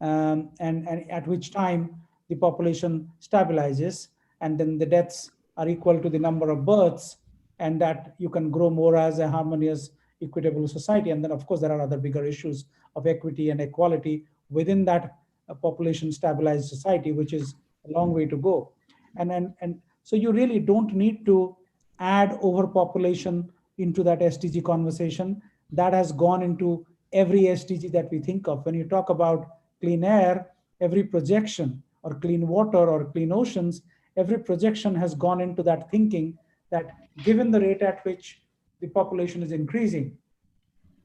and at which time the population stabilizes, and then the deaths are equal to the number of births, and that you can grow more as a harmonious, equitable society. And then, of course, there are other bigger issues of equity and equality within that population stabilized society, which is a long way to go. And so you really don't need to add overpopulation into that SDG conversation. That has gone into every SDG that we think of. When you talk about clean air, every projection, or clean water or clean oceans, every projection has gone into that thinking that given the rate at which the population is increasing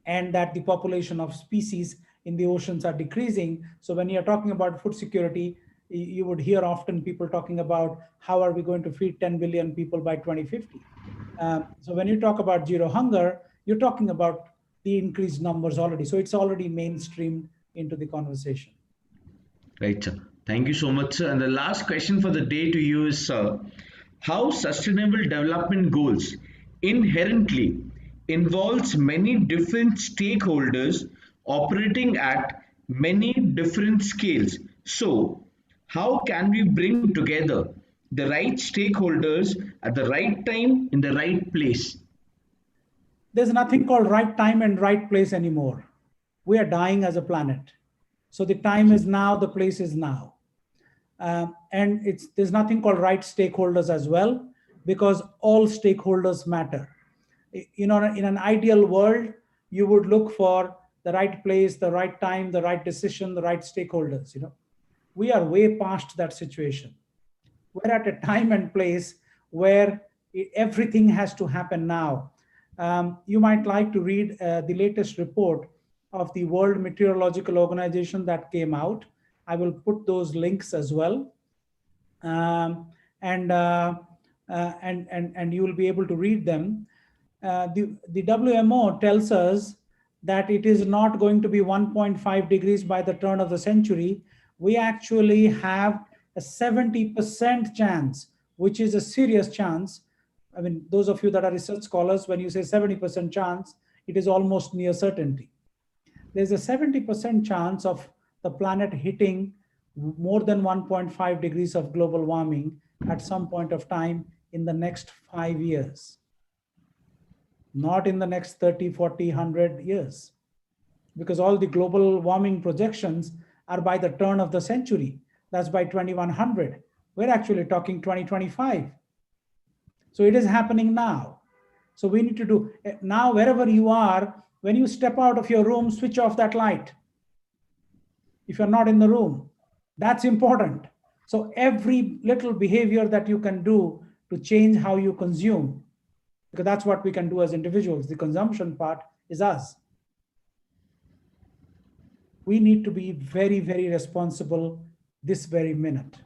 and that the population of species in the oceans are decreasing. So when you're talking about food security, you would hear often people talking about how are we going to feed 10 billion people by 2050. So when you talk about zero hunger, you're talking about the increased numbers already. So it's already mainstreamed into the conversation. Right, sir. Thank you so much, sir. And the last question for the day to you is, sir, how sustainable development goals inherently involves many different stakeholders operating at many different scales. So, how can we bring together the right stakeholders at the right time in the right place? There's nothing called right time and right place anymore. We are dying as a planet. So the time is now, the place is now. And there's nothing called right stakeholders as well, because all stakeholders matter. You know, in an ideal world, you would look for the right place, the right time, the right decision, the right stakeholders. You know, we are way past that situation. We're at a time and place where everything has to happen now. You might like to read the latest report of the World Meteorological Organization that came out. I will put those links as well. And you will be able to read them. The WMO tells us that it is not going to be 1.5 degrees by the turn of the century. We actually have a 70% chance, which is a serious chance, I mean, those of you that are research scholars, when you say 70% chance, it is almost near certainty. There's a 70% chance of the planet hitting more than 1.5 degrees of global warming at some point of time in the next 5 years. Not in the next 30, 40, 100 years. Because all the global warming projections are by the turn of the century. That's by 2100. We're actually talking 2025. So it is happening now. So we need to do, now wherever you are, when you step out of your room, switch off that light. If you're not in the room, that's important. So every little behavior that you can do to change how you consume, because that's what we can do as individuals. The consumption part is us. We need to be very, very responsible this very minute.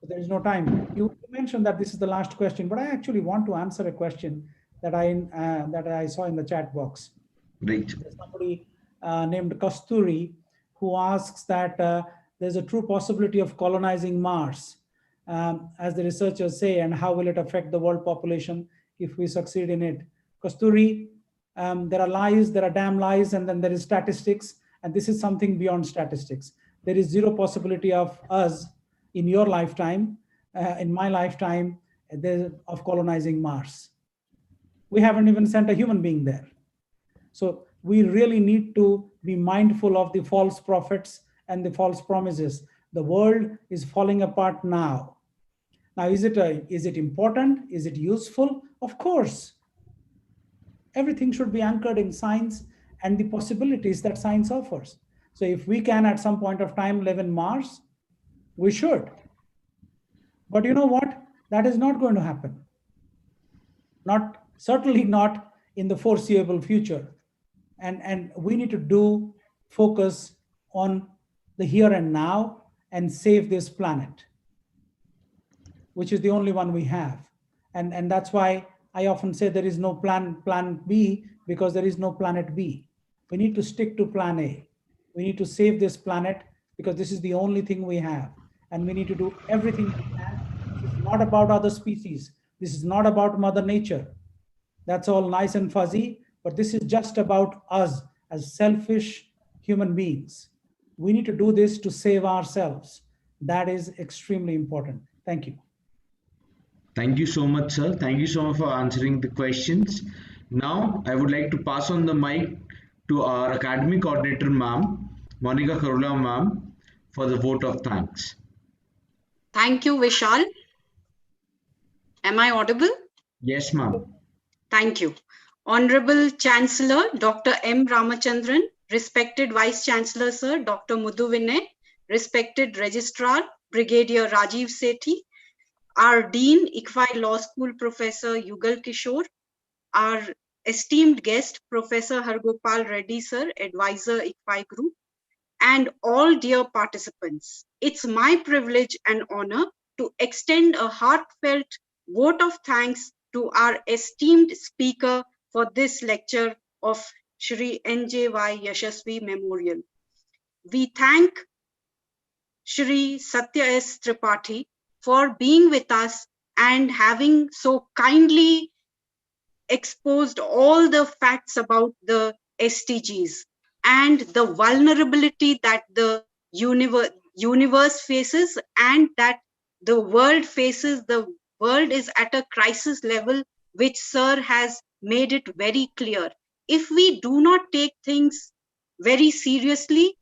There is no time. You mentioned that this is the last question, but I actually want to answer a question that I saw in the chat box. Great. There's somebody named Kasturi who asks that there's a true possibility of colonizing Mars, as the researchers say, and how will it affect the world population if we succeed in it? Kasturi, there are lies, there are damn lies, and then there is statistics, and this is something beyond statistics. There is zero possibility of us in your lifetime, in my lifetime, of colonizing Mars. We haven't even sent a human being there. So we really need to be mindful of the false prophets and the false promises. The world is falling apart now. Now, is it important? Is it useful? Of course. Everything should be anchored in science and the possibilities that science offers. So if we can at some point of time live in Mars, we should. But you know what? That is not going to happen. Certainly not in the foreseeable future. And we need to focus on the here and now and save this planet, which is the only one we have. And that's why I often say there is no plan B, because there is no planet B. We need to stick to plan A. We need to save this planet because this is the only thing we have. And we need to do everything we can. This is not about other species. This is not about Mother Nature. That's all nice and fuzzy, but this is just about us as selfish human beings. We need to do this to save ourselves. That is extremely important. Thank you. Thank you so much, sir. Thank you so much for answering the questions. Now, I would like to pass on the mic to our academic coordinator, ma'am, Monica Karula, ma'am, for the vote of thanks. Thank you, Vishal. Am I audible? Yes, ma'am. Thank you. Honorable Chancellor, Dr. M. Ramachandran, respected Vice Chancellor, Sir, Dr. Mudhu Vinay, respected Registrar, Brigadier Rajiv Sethi, our Dean, ICFI Law School Professor Yugal Kishore, our esteemed guest, Professor Hargopal Reddy, Sir, Advisor, ICFI Group, and all dear participants. It's my privilege and honor to extend a heartfelt vote of thanks to our esteemed speaker for this lecture of Shri N.J.Y. Yashasvi Memorial. We thank Shri Satya S Tripathi for being with us and having so kindly exposed all the facts about the SDGs and the vulnerability that the universe faces and that the world faces. The world is at a crisis level, which Sir has made it very clear. If we do not take things very seriously,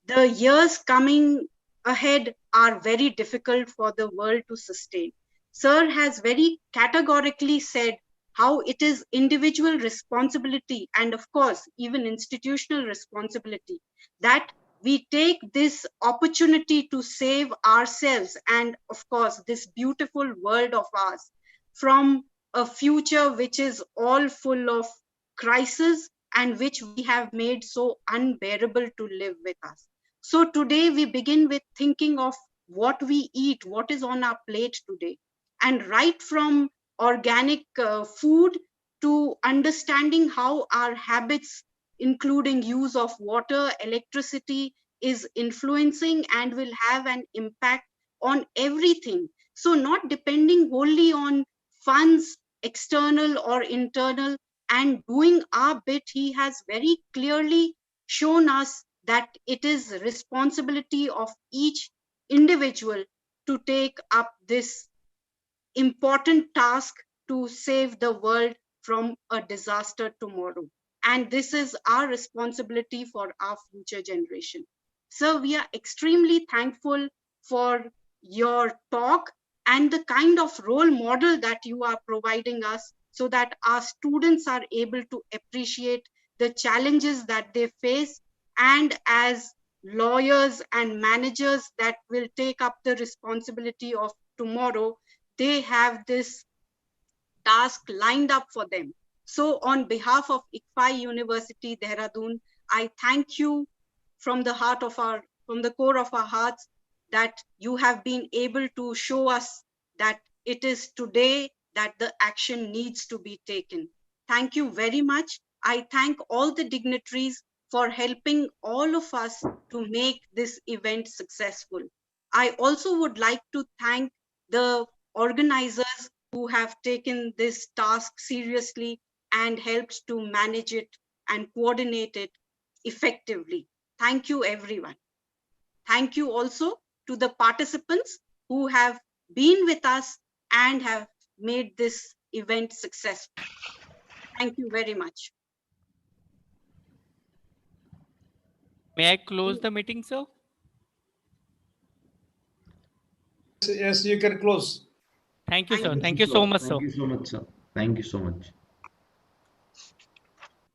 the years coming ahead are very difficult for the world to sustain. Sir has very categorically said how it is individual responsibility and of course even institutional responsibility that we take this opportunity to save ourselves and of course this beautiful world of ours from a future which is all full of crisis and which we have made so unbearable to live with us. So today we begin with thinking of what we eat, what is on our plate today, and right from organic food to understanding how our habits, including use of water, electricity, is influencing and will have an impact on everything. So not depending wholly on funds external or internal, and doing our bit. He has very clearly shown us that it is responsibility of each individual to take up this important task to save the world from a disaster tomorrow. And this is our responsibility for our future generation. So we are extremely thankful for your talk and the kind of role model that you are providing us, so that our students are able to appreciate the challenges that they face, and as lawyers and managers that will take up the responsibility of tomorrow, they have this task lined up for them. So on behalf of ICFI University, Dehradun, I thank you from the core of our hearts, that you have been able to show us that it is today that the action needs to be taken. Thank you very much. I thank all the dignitaries for helping all of us to make this event successful. I also would like to thank the organizers who have taken this task seriously and helped to manage it and coordinate it effectively. Thank you, everyone. Thank you also to the participants who have been with us and have made this event successful. Thank you very much. May I close the meeting, sir? Yes, you can close. Thank you, sir. Thank Thank you so much, sir. Thank you so much, sir. Thank you so much.